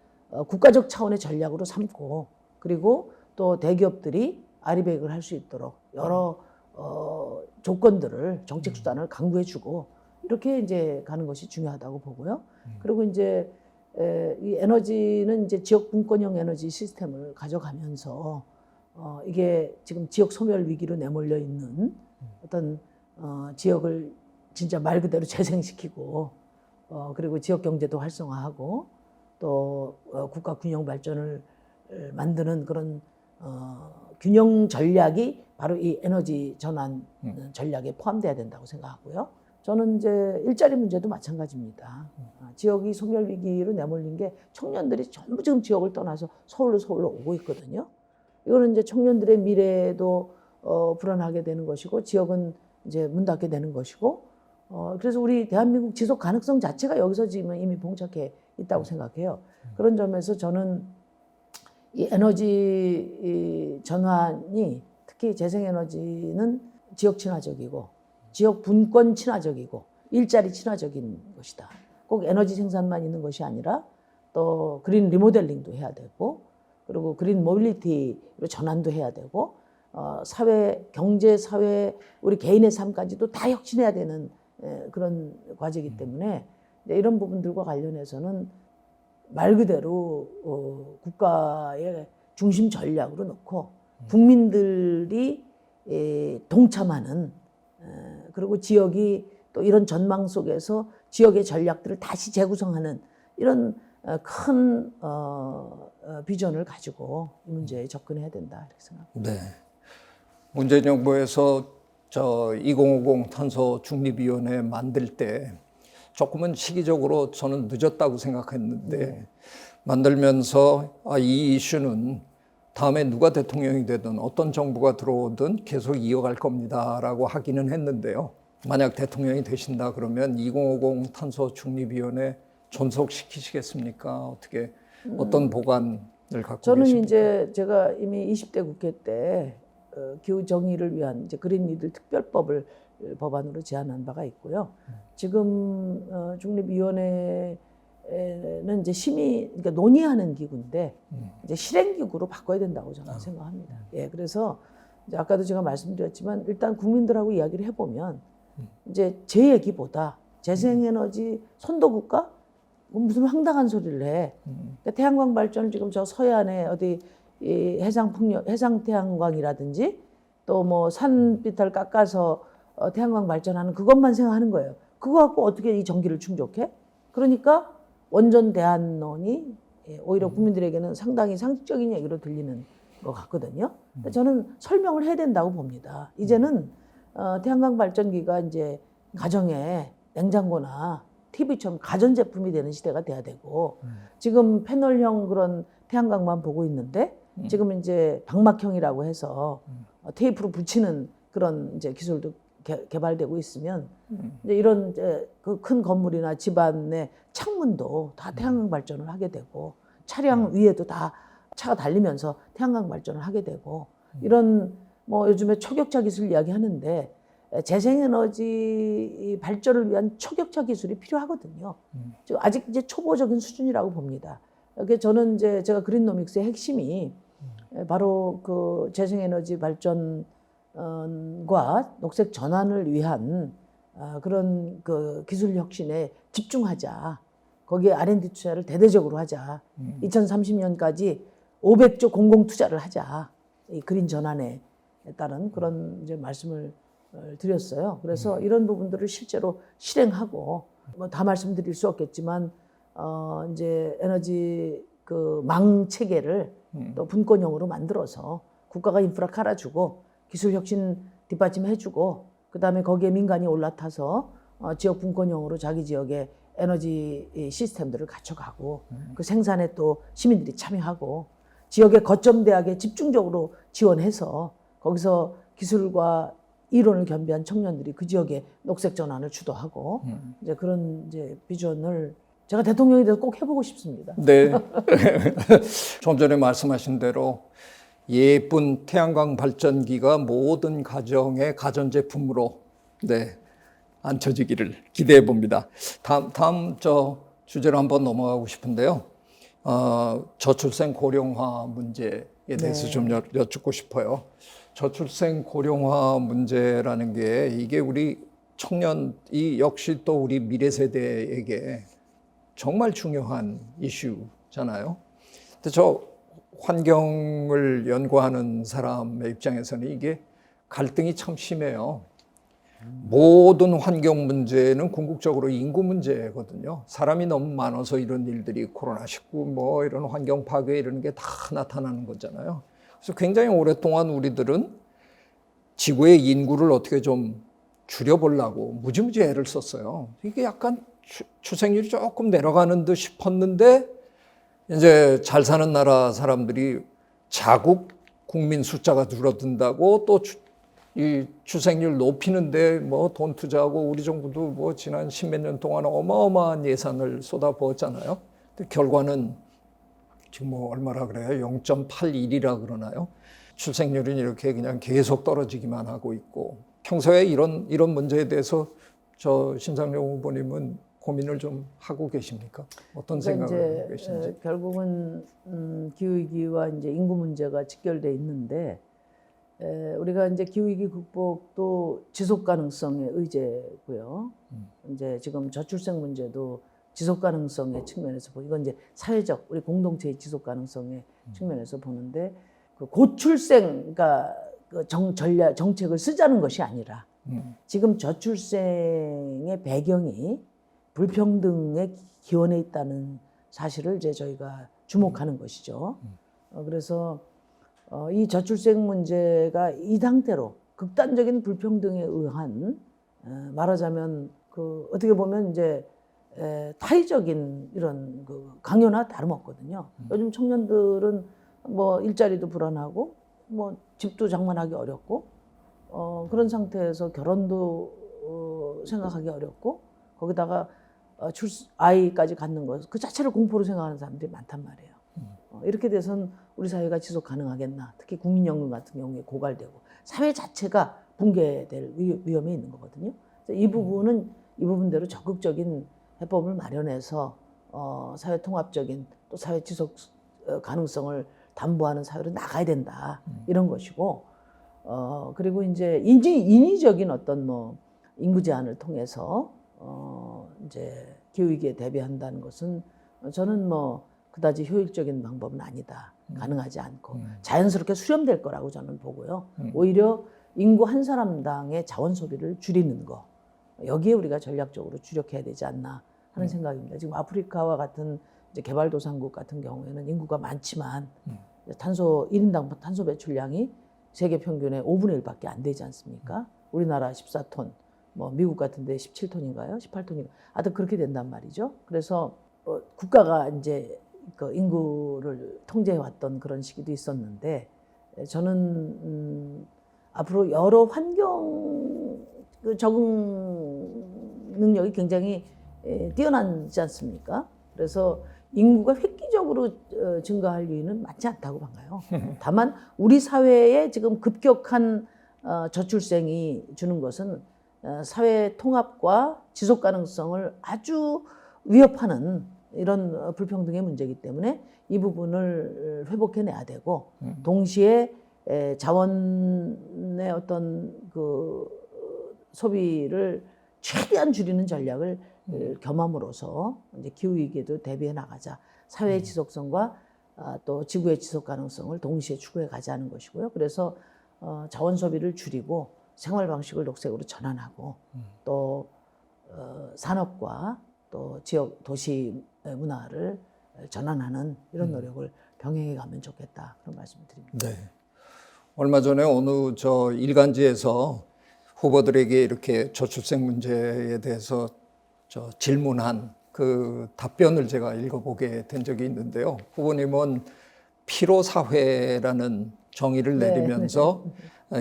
국가적 차원의 전략으로 삼고 그리고 또 대기업들이 아리백을 할 수 있도록 여러 조건들을 정책 수단을 강구해주고 이렇게 이제 가는 것이 중요하다고 보고요. 그리고 이제 이 에너지는 이제 지역 분권형 에너지 시스템을 가져가면서 이게 지금 지역 소멸 위기로 내몰려 있는 어떤 지역을 진짜 말 그대로 재생시키고 그리고 지역 경제도 활성화하고 또 국가 균형 발전을 만드는 그런 균형 전략이 바로 이 에너지 전환 전략에 포함돼야 된다고 생각하고요. 저는 이제 일자리 문제도 마찬가지입니다. 지역이 소멸 위기로 내몰린 게 청년들이 전부 지금 지역을 떠나서 서울로 오고 있거든요. 이거는 이제 청년들의 미래도 불안하게 되는 것이고 지역은 이제 문 닫게 되는 것이고 그래서 우리 대한민국 지속 가능성 자체가 여기서 지금 이미 봉착해 있다고 생각해요. 그런 점에서 저는 이 에너지 전환이 특히 재생에너지는 지역 친화적이고 지역 분권 친화적이고 일자리 친화적인 것이다. 꼭 에너지 생산만 있는 것이 아니라 또 그린 리모델링도 해야 되고 그리고 그린 모빌리티로 전환도 해야 되고 사회, 경제, 사회, 우리 개인의 삶까지도 다 혁신해야 되는 그런 과제이기 때문에 이런 부분들과 관련해서는 말 그대로 국가의 중심 전략으로 놓고 국민들이 동참하는 그리고 지역이 또 이런 전망 속에서 지역의 전략들을 다시 재구성하는 이런 큰 비전을 가지고 이 문제에 접근해야 된다 이렇게 생각합니다. 네. 문재인 정부에서 저 2050 탄소 중립위원회 만들 때 조금은 시기적으로 저는 늦었다고 생각했는데 만들면서 이 이슈는 다음에 누가 대통령이 되든 어떤 정부가 들어오든 계속 이어갈 겁니다라고 하기는 했는데요. 만약 대통령이 되신다 그러면 2050 탄소 중립위원회 존속시키시겠습니까? 어떻게 어떤 보관을 갖고 저는 계십니까? 이제 제가 이미 20대 국회 때 기후 정의를 위한 이제 그린 니들 특별법을 법안으로 제안한 바가 있고요. 지금 중립위원회는 이제 심의, 그러니까 논의하는 기구인데 이제 실행 기구로 바꿔야 된다고 저는 생각합니다. 예, 그래서 이제 아까도 제가 말씀드렸지만 일단 국민들하고 이야기를 해보면 이제 제 얘기보다 재생에너지 선도국가 무슨 황당한 소리를 해. 그러니까 태양광 발전을 지금 저 서해안에 어디 이 해상 태양광이라든지 또 뭐 산비탈 깎아서 태양광 발전하는 그것만 생각하는 거예요. 그거 갖고 어떻게 이 전기를 충족해? 그러니까 원전 대안론이 오히려 국민들에게는 상당히 상식적인 얘기로 들리는 것 같거든요. 저는 설명을 해야 된다고 봅니다. 이제는 태양광 발전기가 이제 가정에 냉장고나 TV처럼 가전제품이 되는 시대가 돼야 되고 지금 패널형 그런 태양광만 보고 있는데 지금 이제 방막형이라고 해서 테이프로 붙이는 그런 이제 기술도 개발되고 있으면 이제 이런 이제 그 큰 건물이나 집안의 창문도 다 태양광 발전을 하게 되고 차량 위에도 다 차가 달리면서 태양광 발전을 하게 되고 이런 뭐 요즘에 초격차 기술 이야기하는데 재생에너지 발전을 위한 초격차 기술이 필요하거든요. 지금 아직 이제 초보적인 수준이라고 봅니다. 그게 저는 이제 제가 그린노믹스의 핵심이 바로 그 재생에너지 발전과 녹색 전환을 위한 그런 그 기술 혁신에 집중하자. 거기에 R&D 투자를 대대적으로 하자. 2030년까지 500조 공공 투자를 하자. 이 그린 전환에 따른 그런 이제 말씀을 드렸어요. 그래서 이런 부분들을 실제로 실행하고 뭐 다 말씀드릴 수 없겠지만 이제 에너지 그 망 체계를 또 분권형으로 만들어서 국가가 인프라 깔아주고 기술 혁신 뒷받침해주고 그 다음에 거기에 민간이 올라타서 지역 분권형으로 자기 지역의 에너지 시스템들을 갖춰가고 그 생산에 또 시민들이 참여하고 지역의 거점 대학에 집중적으로 지원해서 거기서 기술과 이론을 겸비한 청년들이 그 지역의 녹색 전환을 주도하고 이제 그런 이제 비전을 제가 대통령이 돼서 꼭 해보고 싶습니다. 네. 좀 전에 말씀하신 대로 예쁜 태양광 발전기가 모든 가정의 가전제품으로 네, 앉혀지기를 기대해 봅니다. 다음 저 주제로 한번 넘어가고 싶은데요. 저출생 고령화 문제에 대해서 좀 여쭙고 싶어요. 저출생 고령화 문제라는 게 이게 우리 청년이 역시 또 우리 미래 세대에게 정말 중요한 이슈잖아요. 근데 저 환경을 연구하는 사람의 입장에서는 이게 갈등이 참 심해요. 모든 환경 문제는 궁극적으로 인구 문제거든요. 사람이 너무 많아서 이런 일들이 코로나19 뭐 이런 환경 파괴 이런 게 다 나타나는 거잖아요. 그래서 굉장히 오랫동안 우리들은 지구의 인구를 어떻게 좀 줄여보려고 무지무지 애를 썼어요. 이게 약간 출생률이 조금 내려가는 듯 싶었는데 이제 잘 사는 나라 사람들이 자국 국민 숫자가 줄어든다고 또 이 출생률 높이는데 뭐 돈 투자하고 우리 정부도 뭐 지난 십몇 년 동안 어마어마한 예산을 쏟아부었잖아요. 근데 결과는 지금 뭐 얼마라 그래요? 0.81이라 그러나요? 출생률은 이렇게 그냥 계속 떨어지기만 하고 있고 평소에 이런 문제에 대해서 저 심상정 후보님은 고민을 좀 하고 계십니까? 어떤 그러니까 생각을 이제 하고 계신지. 결국은 기후위기와 이제 인구 문제가 직결돼 있는데 우리가 이제 기후위기 극복도 지속 가능성의 의제고요. 이제 지금 저출생 문제도 지속 가능성의 측면에서 보고 이건 이제 사회적 우리 공동체의 지속 가능성의 측면에서 보는데 그 고출생 그러니까 그 정책을 쓰자는 것이 아니라 지금 저출생의 배경이 불평등의 기원에 있다는 사실을 이제 저희가 주목하는 것이죠. 그래서 이 저출생 문제가 이 상태로 극단적인 불평등에 의한 말하자면 그 어떻게 보면 이제 타의적인 이런 그 강요나 다름없거든요. 요즘 청년들은 뭐 일자리도 불안하고 뭐 집도 장만하기 어렵고 그런 상태에서 결혼도 생각하기 어렵고 거기다가 아이까지 갖는 것 그 자체를 공포로 생각하는 사람들이 많단 말이에요. 이렇게 돼선 우리 사회가 지속 가능하겠나? 특히 국민연금 같은 경우에 고갈되고 사회 자체가 붕괴될 위험이 있는 거거든요. 이 부분대로 적극적인 해법을 마련해서 사회 통합적인 또 사회 지속 가능성을 담보하는 사회로 나가야 된다 이런 것이고 그리고 이제 인위적인 어떤 뭐 인구 제한을 통해서 이제 기후위기에 대비한다는 것은 저는 뭐 그다지 효율적인 방법은 아니다. 가능하지 않고 자연스럽게 수렴될 거라고 저는 보고요. 오히려 인구 한 사람당의 자원 소비를 줄이는 거 여기에 우리가 전략적으로 주력해야 되지 않나 하는 생각입니다. 지금 아프리카와 같은 이제 개발도상국 같은 경우에는 인구가 많지만 탄소 1인당 탄소 배출량이 세계 평균의 5분의 1밖에 안 되지 않습니까? 우리나라 14톤, 뭐 미국 같은 데 17톤인가요? 18톤인가요? 하여튼 그렇게 된단 말이죠. 그래서 국가가 이제 그 인구를 통제해 왔던 그런 시기도 있었는데 저는 앞으로 여러 환경 적응 능력이 굉장히 뛰어나지 않습니까? 그래서 인구가 획기적으로 증가할 요인은 많지 않다고 봐요. 다만 우리 사회에 지금 급격한 저출생이 주는 것은 사회 통합과 지속 가능성을 아주 위협하는 이런 불평등의 문제이기 때문에 이 부분을 회복해내야 되고 동시에 자원의 어떤 그 소비를 최대한 줄이는 전략을 겸함으로써 이제 기후 위기에도 대비해 나가자. 사회의 지속성과 또 지구의 지속 가능성을 동시에 추구해 가자는 것이고요. 그래서 자원 소비를 줄이고 생활 방식을 녹색으로 전환하고 또 산업과 또 지역 도시 문화를 전환하는 이런 노력을 병행해 가면 좋겠다 그런 말씀을 드립니다. 네. 얼마 전에 어느 저 일간지에서 후보들에게 이렇게 저출생 문제에 대해서 저 질문한 그 답변을 제가 읽어보게 된 적이 있는데요. 후보님은 피로 사회라는 정의를 내리면서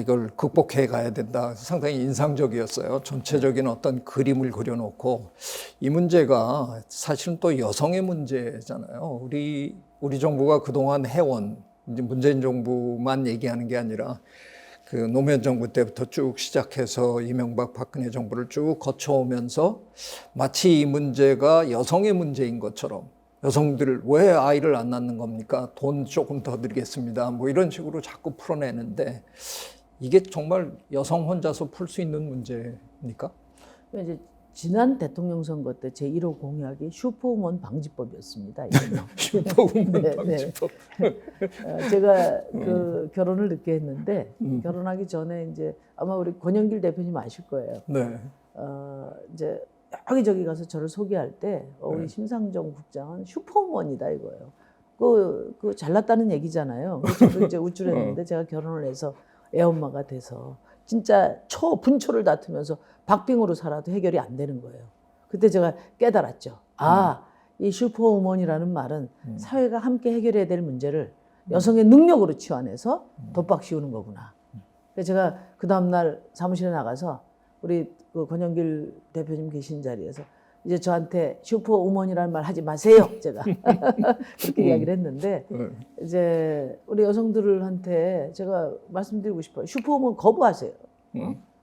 이걸 극복해 가야 된다. 상당히 인상적이었어요. 전체적인 어떤 그림을 그려놓고 이 문제가 사실은 또 여성의 문제잖아요. 우리 정부가 그동안 해온 이제 문재인 정부만 얘기하는 게 아니라 그 노무현 정부 때부터 쭉 시작해서 이명박 박근혜 정부를 쭉 거쳐오면서 마치 이 문제가 여성의 문제인 것처럼 여성들 왜 아이를 안 낳는 겁니까? 돈 조금 더 드리겠습니다. 뭐 이런 식으로 자꾸 풀어내는데 이게 정말 여성 혼자서 풀 수 있는 문제입니까? 이제 지난 대통령 선거 때 제1호 공약이 슈퍼우먼 방지법이었습니다. 슈퍼우먼 방지법. 제가 그 결혼을 늦게 했는데 결혼하기 전에 이제 아마 우리 권영길 대표님 아실 거예요. 네. 이제 여기저기 가서 저를 소개할 때 우리 심상정 국장은 슈퍼우먼이다 이거예요. 그 잘났다는 얘기잖아요. 저도 이제 우쭐했는데 제가 결혼을 해서 애엄마가 돼서 진짜 분초를 다투면서 박빙으로 살아도 해결이 안 되는 거예요. 그때 제가 깨달았죠. 이 슈퍼우먼이라는 말은 사회가 함께 해결해야 될 문제를 여성의 능력으로 치환해서 독박 씌우는 거구나. 그래서 제가 그 다음날 사무실에 나가서 우리 그 권영길 대표님 계신 자리에서 이제 저한테 슈퍼우먼이라는 말 하지 마세요. 제가 그렇게 이야기를 했는데 이제 우리 여성들한테 제가 말씀드리고 싶어요. 슈퍼우먼 거부하세요.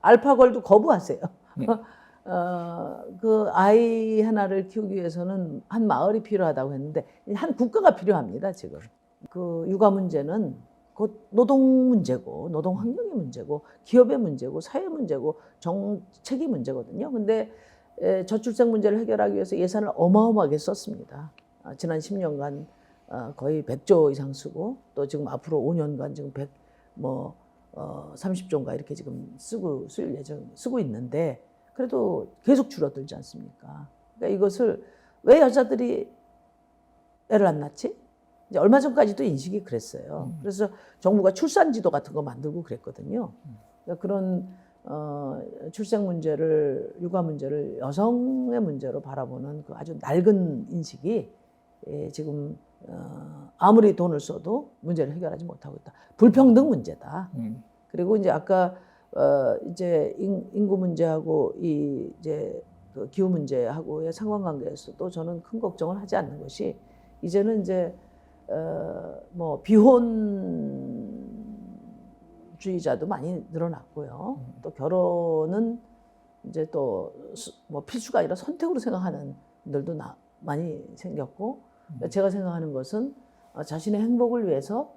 알파걸도 거부하세요. 그 아이 하나를 키우기 위해서는 한 마을이 필요하다고 했는데 한 국가가 필요합니다, 지금. 그 육아 문제는 곧 노동 문제고, 노동 환경의 문제고, 기업의 문제고, 사회 문제고, 정책의 문제거든요. 근데 저출생 문제를 해결하기 위해서 예산을 어마어마하게 썼습니다. 지난 10년간 거의 100조 이상 쓰고, 또 지금 앞으로 5년간 지금 30조인가 이렇게 지금 쓰고 있는데, 그래도 계속 줄어들지 않습니까? 그러니까 이것을 왜 여자들이 애를 안 낳지? 이제 얼마 전까지도 인식이 그랬어요. 그래서 정부가 출산지도 같은 거 만들고 그랬거든요. 그러니까 그런 출생 문제를, 육아 문제를 여성의 문제로 바라보는 그 아주 낡은 인식이 지금 아무리 돈을 써도 문제를 해결하지 못하고 있다. 불평등 문제다. 그리고 이제 아까 이제 인구 문제하고 이제 그 기후 문제하고의 상관관계에서도 저는 큰 걱정을 하지 않는 것이 이제는 이제 비혼주의자도 많이 늘어났고요. 또 결혼은 이제 또 뭐 필수가 아니라 선택으로 생각하는 분들도 많이 생겼고, 제가 생각하는 것은 자신의 행복을 위해서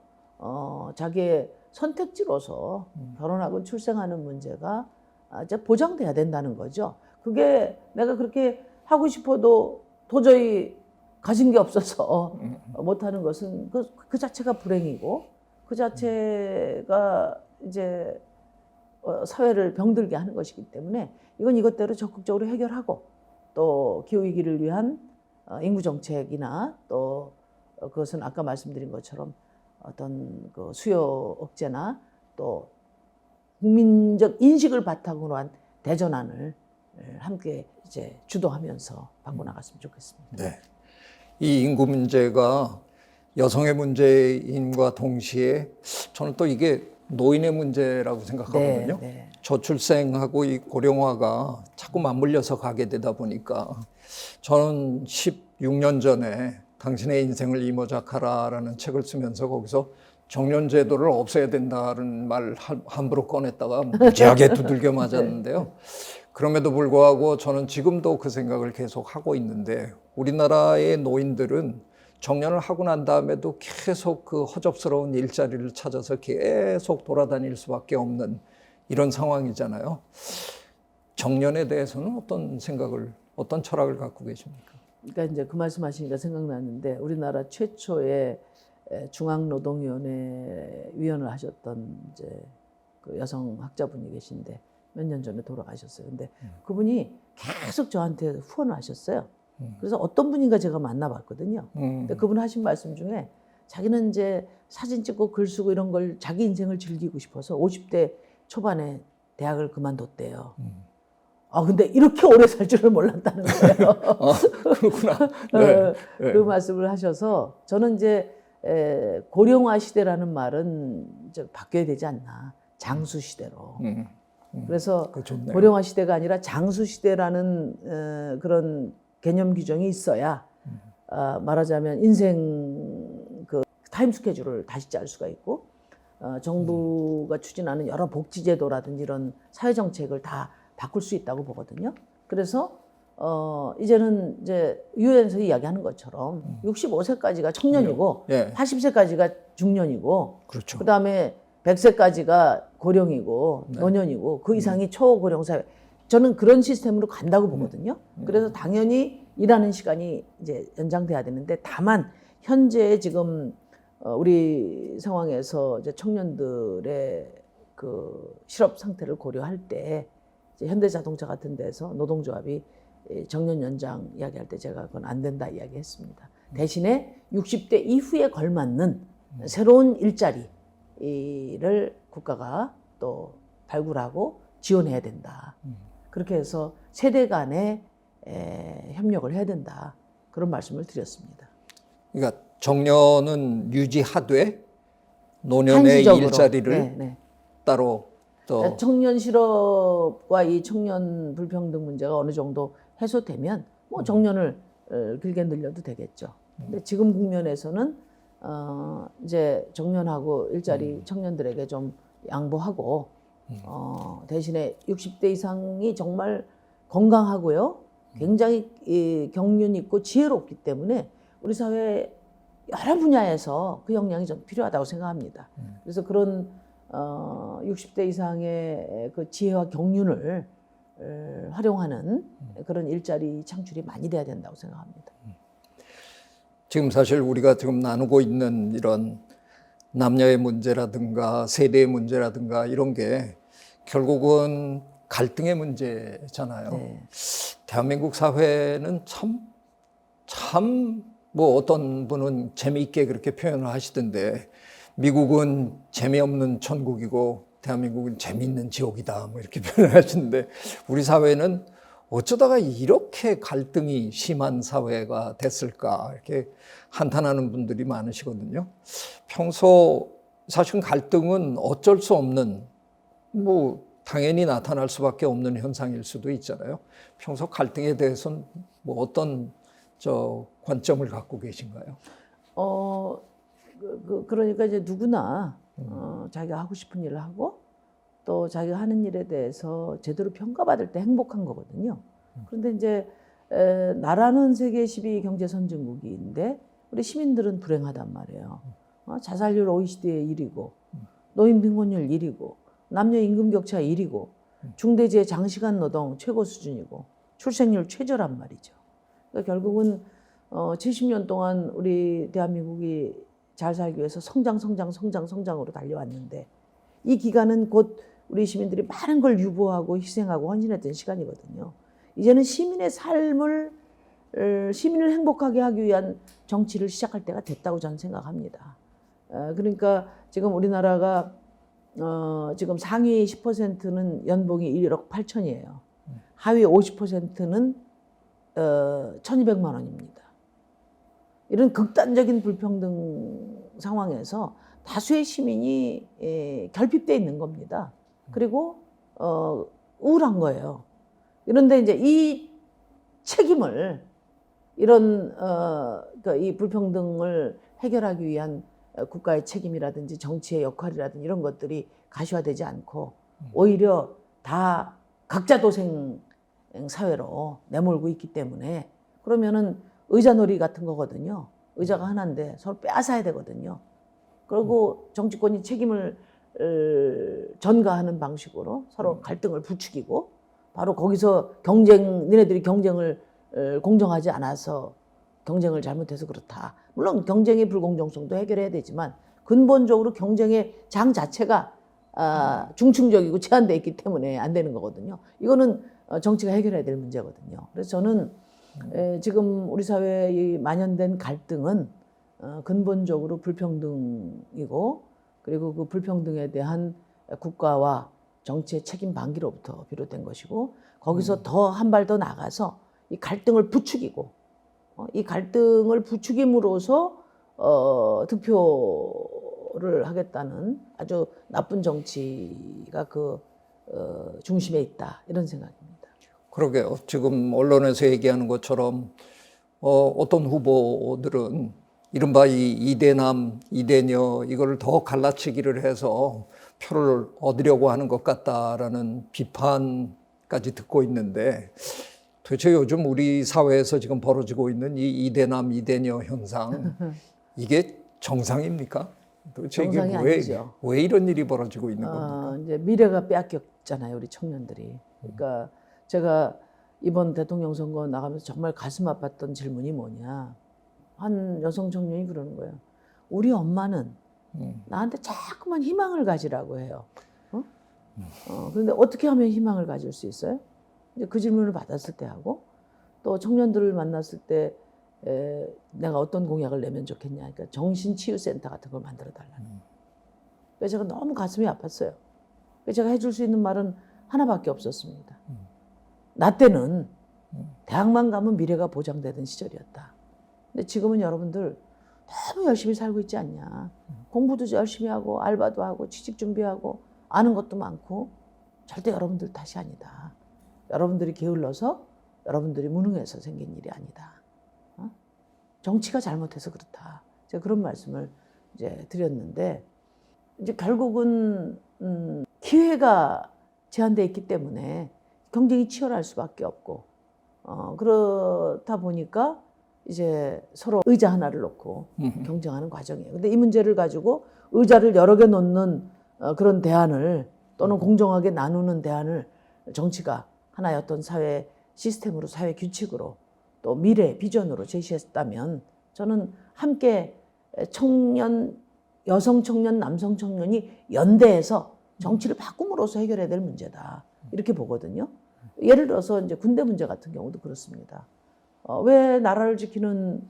자기의 선택지로서 결혼하고 출생하는 문제가 이제 보장돼야 된다는 거죠. 그게 내가 그렇게 하고 싶어도 도저히 가진 게 없어서 못하는 것은 그 자체가 불행이고, 그 자체가 이제 사회를 병들게 하는 것이기 때문에 이건 이것대로 적극적으로 해결하고, 또 기후위기를 위한 인구 정책이나 또 그것은 아까 말씀드린 것처럼 어떤 그 수요 억제나 또 국민적 인식을 바탕으로 한 대전환을 함께 이제 주도하면서 바꿔나갔으면 좋겠습니다. 네. 이 인구 문제가 여성의 문제인과 동시에 저는 또 이게 노인의 문제라고 생각하거든요. 네. 저출생하고 이 고령화가 자꾸 맞물려서 가게 되다 보니까 저는 16년 전에 당신의 인생을 이모작하라라는 책을 쓰면서 거기서 정년제도를 없애야 된다는 말 함부로 꺼냈다가 무지하게 두들겨 맞았는데요. 그럼에도 불구하고 저는 지금도 그 생각을 계속 하고 있는데, 우리나라의 노인들은 정년을 하고 난 다음에도 계속 그 허접스러운 일자리를 찾아서 계속 돌아다닐 수밖에 없는 이런 상황이잖아요. 정년에 대해서는 어떤 철학을 갖고 계십니까? 그러니까 이제 그 말씀하시니까 생각나는데, 우리나라 최초의 중앙노동위원회 위원을 하셨던 이제 그 여성 학자분이 계신데 몇 년 전에 돌아가셨어요. 근데 그분이 계속 저한테 후원을 하셨어요. 그래서 어떤 분인가 제가 만나봤거든요. 근데 그분 하신 말씀 중에 자기는 이제 사진 찍고 글 쓰고 이런 걸 자기 인생을 즐기고 싶어서 50대 초반에 대학을 그만뒀대요. 근데 이렇게 오래 살 줄을 몰랐다는 거예요. 그렇구나. 네. 그 말씀을 하셔서 저는 이제 고령화 시대라는 말은 이제 바뀌어야 되지 않나. 장수 시대로. 그래서 고령화 시대가 아니라 장수 시대라는 그런 개념 규정이 있어야 말하자면 인생 그 타임 스케줄을 다시 짤 수가 있고, 정부가 추진하는 여러 복지제도라든지 이런 사회정책을 다 바꿀 수 있다고 보거든요. 그래서 이제는 이제 유엔에서 이야기하는 것처럼 65세까지가 청년이고, 80세까지가 중년이고, 그렇죠. 그다음에 100세까지가 고령이고 노년이고, 그 이상이 초고령 사회. 저는 그런 시스템으로 간다고 보거든요. 그래서 당연히 일하는 시간이 이제 연장돼야 되는데, 다만 현재 지금 우리 상황에서 이제 청년들의 그 실업 상태를 고려할 때 이제 현대자동차 같은 데서 노동조합이 정년 연장 이야기할 때 제가 그건 안 된다 이야기했습니다. 대신에 60대 이후에 걸맞는 새로운 일자리를 국가가 또 발굴하고 지원해야 된다. 그렇게 해서 세대 간의 협력을 해야 된다. 그런 말씀을 드렸습니다. 그러니까 정년은 유지하되 노년의 한시적으로. 일자리를 따로 또 청년 실업과 이 청년 불평등 문제가 어느 정도 해소되면 뭐 정년을 길게 늘려도 되겠죠. 근데 지금 국면에서는 이제 정년하고 일자리 청년들에게 좀 양보하고 대신에 60대 이상이 정말 건강하고요. 굉장히 경륜 있고 지혜롭기 때문에 우리 사회 여러 분야에서 그 역량이 좀 필요하다고 생각합니다. 그래서 그런 60대 이상의 그 지혜와 경륜을 활용하는 그런 일자리 창출이 많이 돼야 된다고 생각합니다. 지금 사실 우리가 지금 나누고 있는 이런 남녀의 문제라든가 세대의 문제라든가 이런 게 결국은 갈등의 문제잖아요. 네. 대한민국 사회는 참 뭐 어떤 분은 재미있게 그렇게 표현을 하시던데 미국은 재미없는 천국이고 대한민국은 재미있는 지옥이다 뭐 이렇게 표현을 하시는데 우리 사회는 어쩌다가 이렇게 갈등이 심한 사회가 됐을까 이렇게 한탄하는 분들이 많으시거든요. 평소 사실 갈등은 어쩔 수 없는 뭐 당연히 나타날 수밖에 없는 현상일 수도 있잖아요. 평소 갈등에 대해서는 뭐 어떤 관점을 갖고 계신가요? 그러니까 이제 누구나 자기가 하고 싶은 일을 하고 또 자기가 하는 일에 대해서 제대로 평가받을 때 행복한 거거든요. 그런데 이제 나라는 세계 12위 경제 선진국인데 우리 시민들은 불행하단 말이에요. 자살률 OECD의 1위고 노인 빈곤율 1위고 남녀 임금 격차 1위고 중대재해 장시간 노동 최고 수준이고 출생률 최저란 말이죠. 그러니까 결국은 70년 동안 우리 대한민국이 잘 살기 위해서 성장으로 달려왔는데 이 기간은 곧 우리 시민들이 많은 걸 유보하고 희생하고 헌신했던 시간이거든요. 이제는 시민의 삶을 시민을 행복하게 하기 위한 정치를 시작할 때가 됐다고 저는 생각합니다. 그러니까 지금 우리나라가 지금 상위 10%는 연봉이 1억 8천이에요. 하위 50%는 1,200만 원입니다. 이런 극단적인 불평등 상황에서 다수의 시민이 결핍되어 있는 겁니다. 그리고 우울한 거예요. 그런데 이제 이 책임을 이런 이 불평등을 해결하기 위한 국가의 책임이라든지 정치의 역할이라든지 이런 것들이 가시화되지 않고 오히려 다 각자 도생 사회로 내몰고 있기 때문에 그러면은 의자놀이 같은 거거든요. 의자가 하나인데 서로 빼앗아야 되거든요. 그리고 정치권이 책임을 전가하는 방식으로 서로 갈등을 부추기고 바로 거기서 니네들이 경쟁을 공정하지 않아서 경쟁을 잘못해서 그렇다. 물론 경쟁의 불공정성도 해결해야 되지만 근본적으로 경쟁의 장 자체가 중층적이고 제한되어 있기 때문에 안 되는 거거든요. 이거는 정치가 해결해야 될 문제거든요. 그래서 저는 지금 우리 사회에 만연된 갈등은 근본적으로 불평등이고 그리고 그 불평등에 대한 국가와 정치의 책임 방기로부터 비롯된 것이고 거기서 더 한 발 더 나가서 이 갈등을 부추기고 이 갈등을 부추김으로써 득표를 하겠다는 아주 나쁜 정치가 그 중심에 있다 이런 생각입니다. 그러게요. 지금 언론에서 얘기하는 것처럼 어떤 후보들은 이른바 이 이대남, 이대녀 이걸 더 갈라치기를 해서 표를 얻으려고 하는 것 같다라는 비판까지 듣고 있는데 도대체 요즘 우리 사회에서 지금 벌어지고 있는 이 이대남, 이대녀 현상 이게 정상입니까? 도대체 이게 정상이 아니죠. 왜 이런 일이 벌어지고 있는 겁니까? 이제 미래가 빼앗겼잖아요, 우리 청년들이. 그러니까 제가 이번 대통령 선거 나가면서 정말 가슴 아팠던 질문이 뭐냐. 한 여성 청년이 그러는 거예요. 우리 엄마는 나한테 자꾸만 희망을 가지라고 해요. 그런데 어떻게 하면 희망을 가질 수 있어요? 이제 그 질문을 받았을 때 하고 또 청년들을 만났을 때 내가 어떤 공약을 내면 좋겠냐. 그러니까 정신치유센터 같은 걸 만들어 달라는. 그래서 제가 너무 가슴이 아팠어요. 그래서 제가 해줄 수 있는 말은 하나밖에 없었습니다. 나 때는 대학만 가면 미래가 보장되던 시절이었다. 근데 지금은 여러분들 너무 열심히 살고 있지 않냐. 공부도 열심히 하고 알바도 하고 취직 준비하고 아는 것도 많고 절대 여러분들 탓이 아니다. 여러분들이 게을러서 여러분들이 무능해서 생긴 일이 아니다. 정치가 잘못해서 그렇다. 제가 그런 말씀을 이제 드렸는데 이제 결국은 기회가 제한되어 있기 때문에 경쟁이 치열할 수밖에 없고 그렇다 보니까 이제 서로 의자 하나를 놓고 경쟁하는 과정이에요. 근데 이 문제를 가지고 의자를 여러 개 놓는 그런 대안을 또는 공정하게 나누는 대안을 정치가 하나의 어떤 사회 시스템으로 사회 규칙으로 또 미래 비전으로 제시했다면 저는 함께 청년, 여성 청년, 남성 청년이 연대해서 정치를 바꿈으로써 해결해야 될 문제다. 이렇게 보거든요. 예를 들어서 이제 군대 문제 같은 경우도 그렇습니다. 왜 나라를 지키는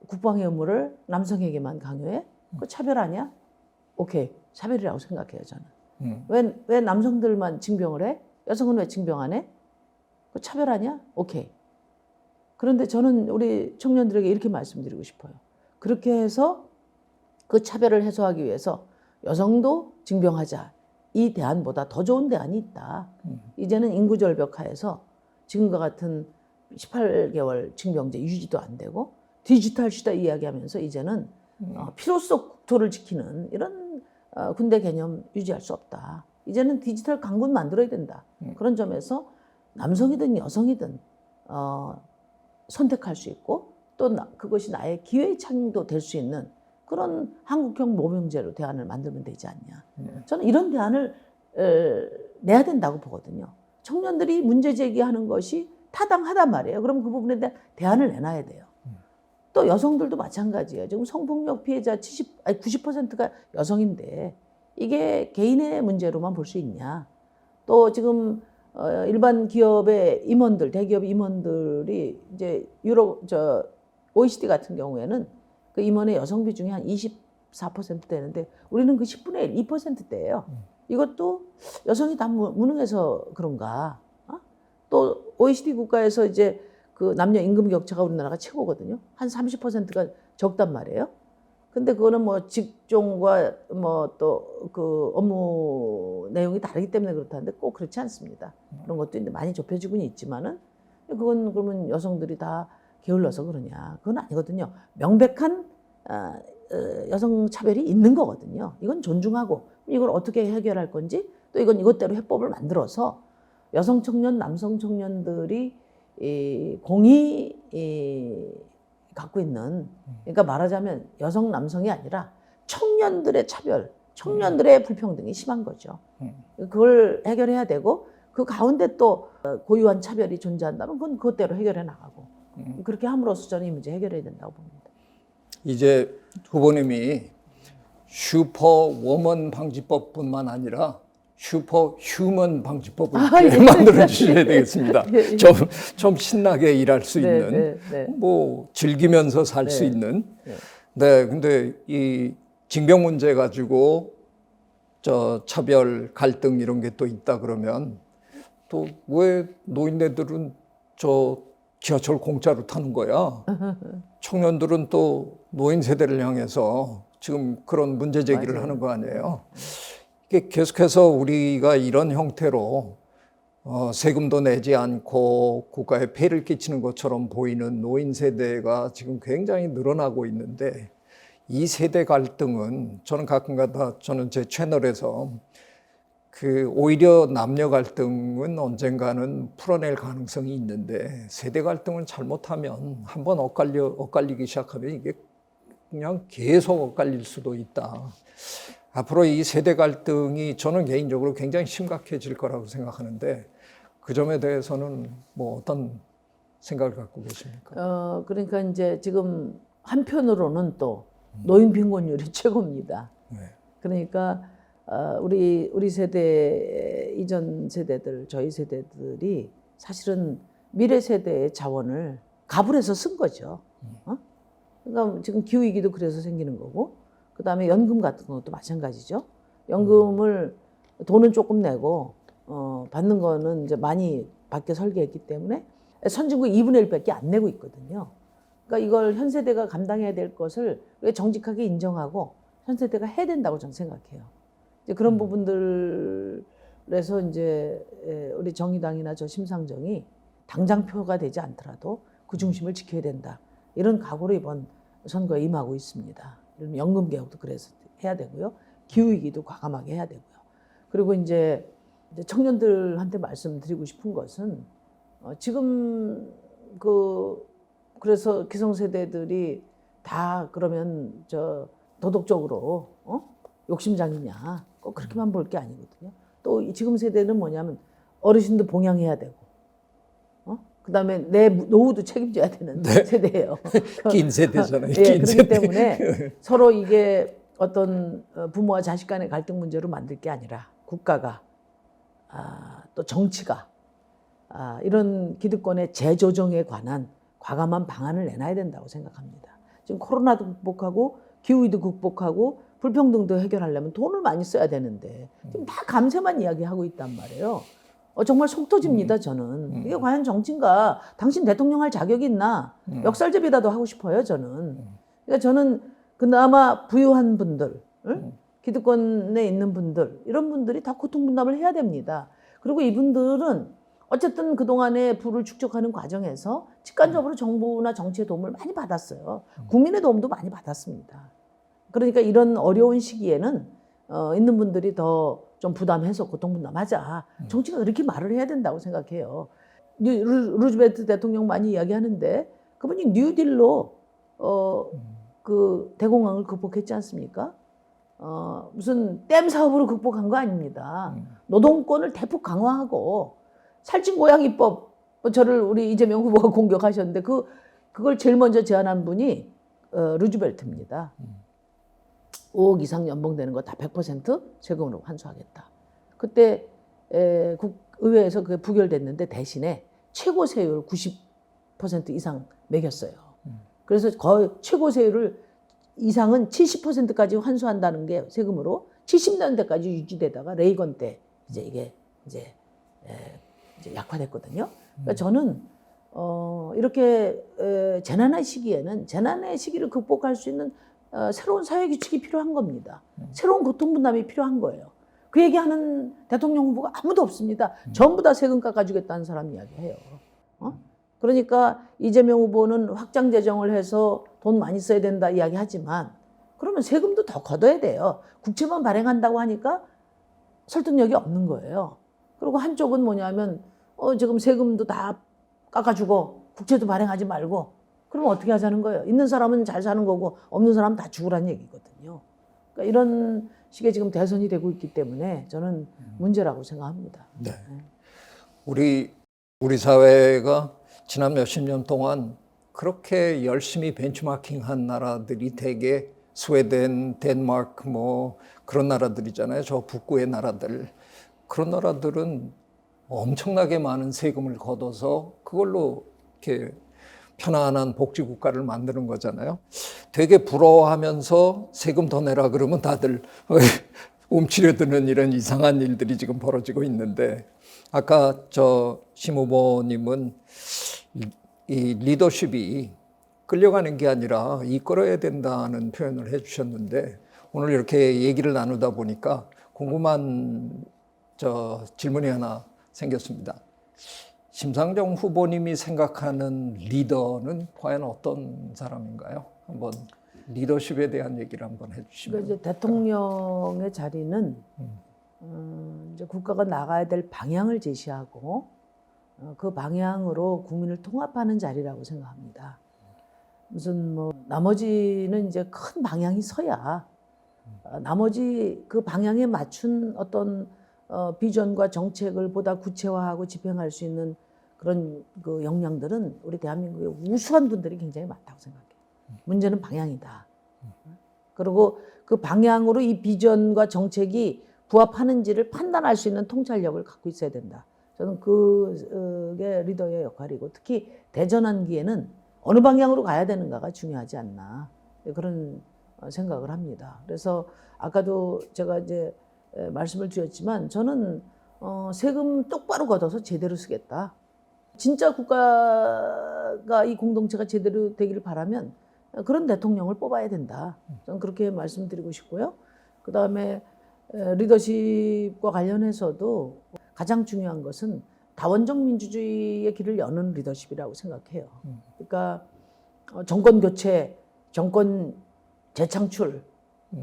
국방의 의무를 남성에게만 강요해? 그 차별하냐? 오케이, 차별이라고 생각해요 저는. 왜 남성들만 징병을 해? 여성은 왜 징병 안 해? 그 차별하냐? 오케이. 그런데 저는 우리 청년들에게 이렇게 말씀드리고 싶어요. 그렇게 해서 그 차별을 해소하기 위해서 여성도 징병하자. 이 대안보다 더 좋은 대안이 있다. 이제는 인구절벽하에서 지금과 같은 18개월 징병제 유지도 안 되고 디지털 시대 이야기하면서 이제는 필요성 국토를 지키는 이런 군대 개념 유지할 수 없다. 이제는 디지털 강군 만들어야 된다. 그런 점에서 남성이든 여성이든 선택할 수 있고 또 그것이 나의 기회의 창도 될 수 있는 그런 한국형 모병제로 대안을 만들면 되지 않냐. 저는 이런 대안을 내야 된다고 보거든요. 청년들이 문제 제기하는 것이 타당하단 말이에요. 그럼 그 부분에 대한 대안을 내놔야 돼요. 또 여성들도 마찬가지예요. 지금 성폭력 피해자 90%가 여성인데 이게 개인의 문제로만 볼 수 있냐. 또 지금 일반 기업의 임원들, 대기업 임원들이 이제 OECD 같은 경우에는 그 임원의 여성 비중이 한 24% 되는데 우리는 그 10분의 1, 2%대예요. 이것도 여성이 다 무능해서 그런가? 또 OECD 국가에서 이제 그 남녀 임금 격차가 우리나라가 최고거든요. 한 30%가 적단 말이에요. 근데 그거는 뭐 직종과 뭐 또 그 업무 내용이 다르기 때문에 그렇다는데 꼭 그렇지 않습니다. 그런 것도 이제 많이 좁혀지고는 있지만은 그건 그러면 여성들이 다 게을러서 그러냐? 그건 아니거든요. 명백한 여성 차별이 있는 거거든요. 이건 존중하고 이걸 어떻게 해결할 건지 또 이건 이것대로 해법을 만들어서 여성 청년, 남성 청년들이 공이 갖고 있는 그러니까 말하자면 여성, 남성이 아니라 청년들의 차별, 청년들의 불평등이 심한 거죠. 그걸 해결해야 되고 그 가운데 또 고유한 차별이 존재한다면 그건 그것대로 해결해 나가고 그렇게 함으로써 저는 이 문제 해결해야 된다고 봅니다. 이제 후보님이 슈퍼워먼 방지법뿐만 아니라 슈퍼 휴먼 방지법을 만들어 주셔야 되겠습니다. 좀 신나게 일할 수 있는, 뭐 즐기면서 살 수 있는. 네, 근데 이 징병 문제 가지고 차별 갈등 이런 게 또 있다 그러면 또 왜 노인네들은 지하철 공짜로 타는 거야? 청년들은 또 노인 세대를 향해서 지금 그런 문제 제기를 하는 거 아니에요? 이게 계속해서 우리가 이런 형태로 세금도 내지 않고 국가에 폐를 끼치는 것처럼 보이는 노인 세대가 지금 굉장히 늘어나고 있는데 이 세대 갈등은 저는 가끔가다 저는 제 채널에서 오히려 남녀 갈등은 언젠가는 풀어낼 가능성이 있는데 세대 갈등을 잘못하면 한번 엇갈리기 시작하면 이게 그냥 계속 엇갈릴 수도 있다. 앞으로 이 세대 갈등이 저는 개인적으로 굉장히 심각해질 거라고 생각하는데 그 점에 대해서는 뭐 어떤 생각을 갖고 계십니까? 그러니까 이제 지금 한편으로는 또 노인 빈곤율이 최고입니다. 네. 그러니까 우리 세대 이전 세대들 저희 세대들이 사실은 미래 세대의 자원을 가불해서 쓴 거죠. 그러니까 지금 기후 위기도 그래서 생기는 거고. 그다음에 연금 같은 것도 마찬가지죠. 연금을 돈은 조금 내고 받는 거는 이제 많이 받게 설계했기 때문에 선진국 2분의 1밖에 안 내고 있거든요. 그러니까 이걸 현 세대가 감당해야 될 것을 정직하게 인정하고 현 세대가 해야 된다고 저는 생각해요. 이제 그런 부분들에서 이제 우리 정의당이나 저 심상정이 당장 표가 되지 않더라도 그 중심을 지켜야 된다. 이런 각오로 이번 선거에 임하고 있습니다. 연금 개혁도 그래서 해야 되고요. 기후 위기도 과감하게 해야 되고요. 그리고 이제 이제 청년들한테 말씀드리고 싶은 것은 지금 그래서 기성세대들이 다 그러면 도덕적으로 욕심장이냐 꼭 그렇게만 볼 게 아니거든요. 또 지금 세대는 뭐냐면 어르신도 봉양해야 되고 그다음에 내 노후도 책임져야 되는 세대예요. 긴 세대잖아요. 예, 긴 그렇기 세대. 때문에 서로 이게 어떤 부모와 자식 간의 갈등 문제로 만들 게 아니라 국가가 또 정치가 이런 기득권의 재조정에 관한 과감한 방안을 내놔야 된다고 생각합니다. 지금 코로나도 극복하고 기후위도 극복하고 불평등도 해결하려면 돈을 많이 써야 되는데 지금 다 감세만 이야기하고 있단 말이에요. 정말 속 터집니다, 저는. 이게 과연 정치인가? 당신 대통령 할 자격이 있나? 역살제비라도 하고 싶어요, 저는. 그러니까 저는 그나마 부유한 분들, 기득권에 있는 분들, 이런 분들이 다 고통분담을 해야 됩니다. 그리고 이분들은 어쨌든 그동안의 부를 축적하는 과정에서 직간접으로 정부나 정치의 도움을 많이 받았어요. 국민의 도움도 많이 받았습니다. 그러니까 이런 어려운 시기에는 있는 분들이 더 좀 부담해서 고통분담하자. 정치가 그렇게 말을 해야 된다고 생각해요. 루즈벨트 대통령 많이 이야기하는데 그분이 뉴딜로 그 대공황을 극복했지 않습니까? 무슨 댐 사업으로 극복한 거 아닙니다. 노동권을 대폭 강화하고 살찐 고양이법 저를 우리 이재명 후보가 공격하셨는데 그걸 제일 먼저 제안한 분이 루즈벨트입니다. 5억 이상 연봉 되는 거 다 100% 세금으로 환수하겠다. 그때 국의회에서 그게 부결됐는데 대신에 최고 세율 90% 이상 매겼어요. 그래서 거의 최고 세율을 이상은 70%까지 환수한다는 게 세금으로 70년대까지 유지되다가 레이건 때 이게 이제 약화됐거든요. 그러니까 저는 이렇게 재난의 시기에는 재난의 시기를 극복할 수 있는 새로운 사회 규칙이 필요한 겁니다. 새로운 고통분담이 필요한 거예요. 그 얘기하는 대통령 후보가 아무도 없습니다. 전부 다 세금 깎아주겠다는 사람 이야기해요. 그러니까 이재명 후보는 확장 재정을 해서 돈 많이 써야 된다 이야기하지만 그러면 세금도 더 걷어야 돼요. 국채만 발행한다고 하니까 설득력이 없는 거예요. 그리고 한쪽은 뭐냐면 지금 세금도 다 깎아주고 국채도 발행하지 말고 그러면 어떻게 하자는 거예요? 있는 사람은 잘 사는 거고 없는 사람은 다 죽으라는 얘기거든요. 그러니까 이런 식의 지금 대선이 되고 있기 때문에 저는 문제라고 생각합니다. 네. 우리 사회가 지난 몇십 년 동안 그렇게 열심히 벤치마킹한 나라들이 대개 스웨덴, 덴마크 뭐 그런 나라들이잖아요. 저 북구의 나라들. 그런 나라들은 엄청나게 많은 세금을 걷어서 그걸로 이렇게 편안한 복지국가를 만드는 거잖아요. 되게 부러워하면서 세금 더 내라 그러면 다들 움츠려드는 이런 이상한 일들이 지금 벌어지고 있는데 아까 심 후보님은 이 리더십이 끌려가는 게 아니라 이끌어야 된다는 표현을 해주셨는데 오늘 이렇게 얘기를 나누다 보니까 궁금한 질문이 하나 생겼습니다. 심상정 후보님이 생각하는 리더는 과연 어떤 사람인가요? 한번 리더십에 대한 얘기를 한번 해주시면. 그러니까 이제 대통령의 자리는 이제 국가가 나가야 될 방향을 제시하고 그 방향으로 국민을 통합하는 자리라고 생각합니다. 무슨 나머지는 이제 큰 방향이 서야 나머지 그 방향에 맞춘 어떤 비전과 정책을 보다 구체화하고 집행할 수 있는 그런 그 역량들은 우리 대한민국의 우수한 분들이 굉장히 많다고 생각해요. 문제는 방향이다. 그리고 그 방향으로 이 비전과 정책이 부합하는지를 판단할 수 있는 통찰력을 갖고 있어야 된다. 저는 그게 리더의 역할이고 특히 대전환기에는 어느 방향으로 가야 되는가가 중요하지 않나 그런 생각을 합니다. 그래서 아까도 제가 이제 말씀을 드렸지만 저는 세금 똑바로 걷어서 제대로 쓰겠다. 진짜 국가가 이 공동체가 제대로 되기를 바라면 그런 대통령을 뽑아야 된다. 저는 그렇게 말씀드리고 싶고요. 그다음에 리더십과 관련해서도 가장 중요한 것은 다원적 민주주의의 길을 여는 리더십이라고 생각해요. 그러니까 정권 교체, 정권 재창출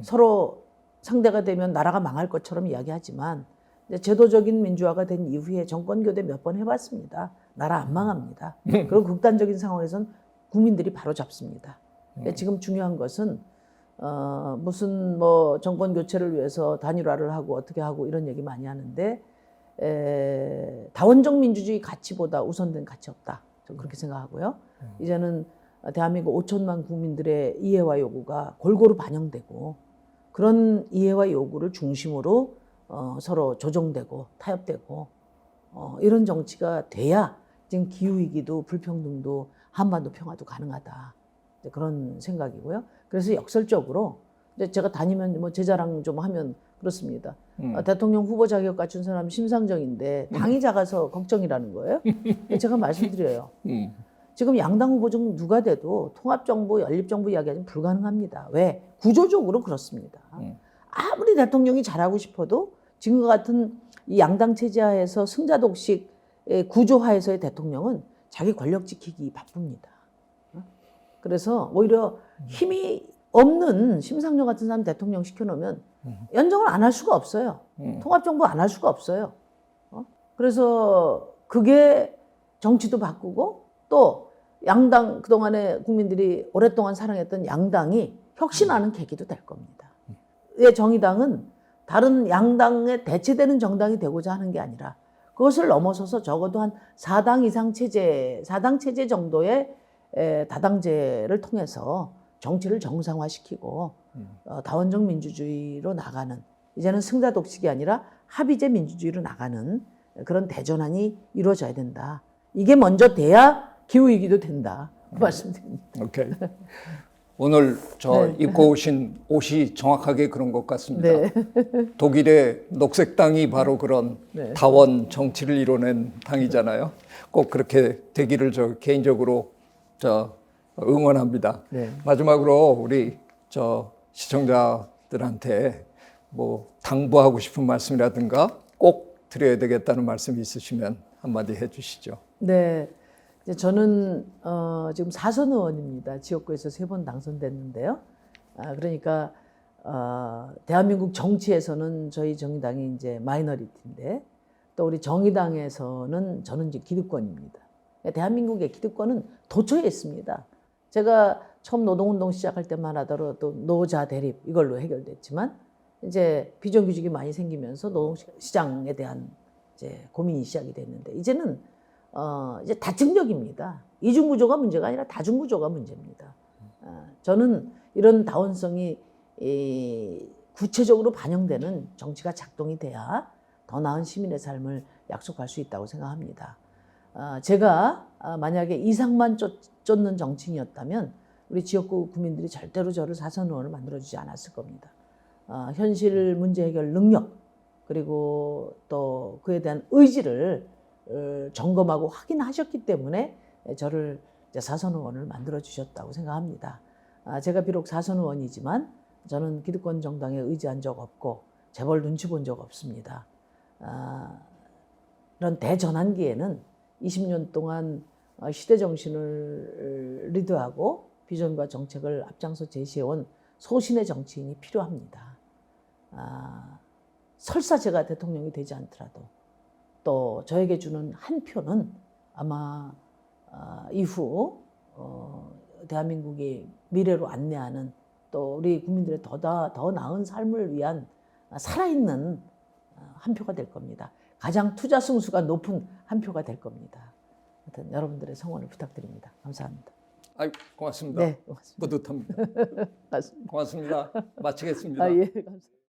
서로 상대가 되면 나라가 망할 것처럼 이야기하지만 이제 제도적인 민주화가 된 이후에 정권 교대 몇 번 해봤습니다. 나라 안 망합니다. 그리고 극단적인 상황에선 국민들이 바로 잡습니다. 지금 중요한 것은 무슨 뭐 정권 교체를 위해서 단일화를 하고 어떻게 하고 이런 얘기 많이 하는데 다원적 민주주의 가치보다 우선된 가치 없다. 저는 그렇게 생각하고요. 이제는 대한민국 5천만 국민들의 이해와 요구가 골고루 반영되고 그런 이해와 요구를 중심으로 서로 조정되고 타협되고 이런 정치가 돼야 지금 기후위기도 불평등도 한반도 평화도 가능하다. 그런 생각이고요. 그래서 역설적으로 이제 제가 다니면 뭐 제 자랑 좀 하면 그렇습니다. 대통령 후보 자격 갖춘 사람 심상정인데 당이 작아서 걱정이라는 거예요. 제가 말씀드려요. 지금 양당 후보 중 누가 돼도 통합정부, 연립정부 이야기하기는 불가능합니다. 왜? 구조적으로 그렇습니다. 아무리 대통령이 잘하고 싶어도 지금과 같은 이 양당 체제하에서 승자독식 구조하에서의 대통령은 자기 권력 지키기 바쁩니다. 그래서 오히려 힘이 없는 심상정 같은 사람 대통령 시켜놓으면 연정을 안 할 수가 없어요. 통합정부 안 할 수가 없어요. 그래서 그게 정치도 바꾸고 또 양당 그동안에 국민들이 오랫동안 사랑했던 양당이 혁신하는 계기도 될 겁니다. 왜 정의당은 다른 양당에 대체되는 정당이 되고자 하는 게 아니라 그것을 넘어서서 적어도 한 4당 이상 체제, 4당 체제 정도의 다당제를 통해서 정치를 정상화시키고 다원적 민주주의로 나가는 이제는 승자 독식이 아니라 합의제 민주주의로 나가는 그런 대전환이 이루어져야 된다. 이게 먼저 돼야 기후위기도 된다. 그 말씀드립니다. 오케이. 오늘 저 입고 오신 옷이 정확하게 그런 것 같습니다. 네. 독일의 녹색당이 바로 그런 네. 다원 정치를 이뤄낸 당이잖아요. 꼭 그렇게 되기를 저 개인적으로 저 응원합니다. 네. 마지막으로 우리 저 시청자들한테 뭐 당부하고 싶은 말씀이라든가 꼭 드려야 되겠다는 말씀이 있으시면 한마디 해주시죠. 네. 이제 저는 지금 4선 의원입니다. 지역구에서 3번 당선됐는데요. 그러니까 대한민국 정치에서는 저희 정의당이 이제 마이너리티인데 또 우리 정의당에서는 저는 이제 기득권입니다. 대한민국의 기득권은 도처에 있습니다. 제가 처음 노동운동 시작할 때만 하더라도 노자 대립 이걸로 해결됐지만 이제 비정규직이 많이 생기면서 노동시장에 대한 이제 고민이 시작이 됐는데 이제는 이제 다층적입니다. 이중구조가 문제가 아니라 다중구조가 문제입니다. 저는 이런 다원성이 구체적으로 반영되는 정치가 작동이 돼야 더 나은 시민의 삶을 약속할 수 있다고 생각합니다. 제가 만약에 이상만 쫓는 정치인이었다면 우리 지역구 국민들이 절대로 저를 4선 의원을 만들어주지 않았을 겁니다. 현실 문제 해결 능력 그리고 또 그에 대한 의지를 점검하고 확인하셨기 때문에 저를 4선 의원을 만들어주셨다고 생각합니다. 제가 비록 4선 의원이지만 저는 기득권 정당에 의지한 적 없고 재벌 눈치 본 적 없습니다. 이런 대전환기에는 20년 동안 시대 정신을 리드하고 비전과 정책을 앞장서 제시해온 소신의 정치인이 필요합니다. 설사 제가 대통령이 되지 않더라도 또 저에게 주는 한 표는 아마 이후 대한민국이 미래로 안내하는 또 우리 국민들의 더 나은 삶을 위한 살아있는 한 표가 될 겁니다. 가장 투자 승수가 높은 한 표가 될 겁니다. 하여튼 여러분들의 성원을 부탁드립니다. 감사합니다. 아유, 고맙습니다. 네, 고맙습니다. 뿌듯합니다. 고맙습니다. 마치겠습니다. 예, 감사합니다.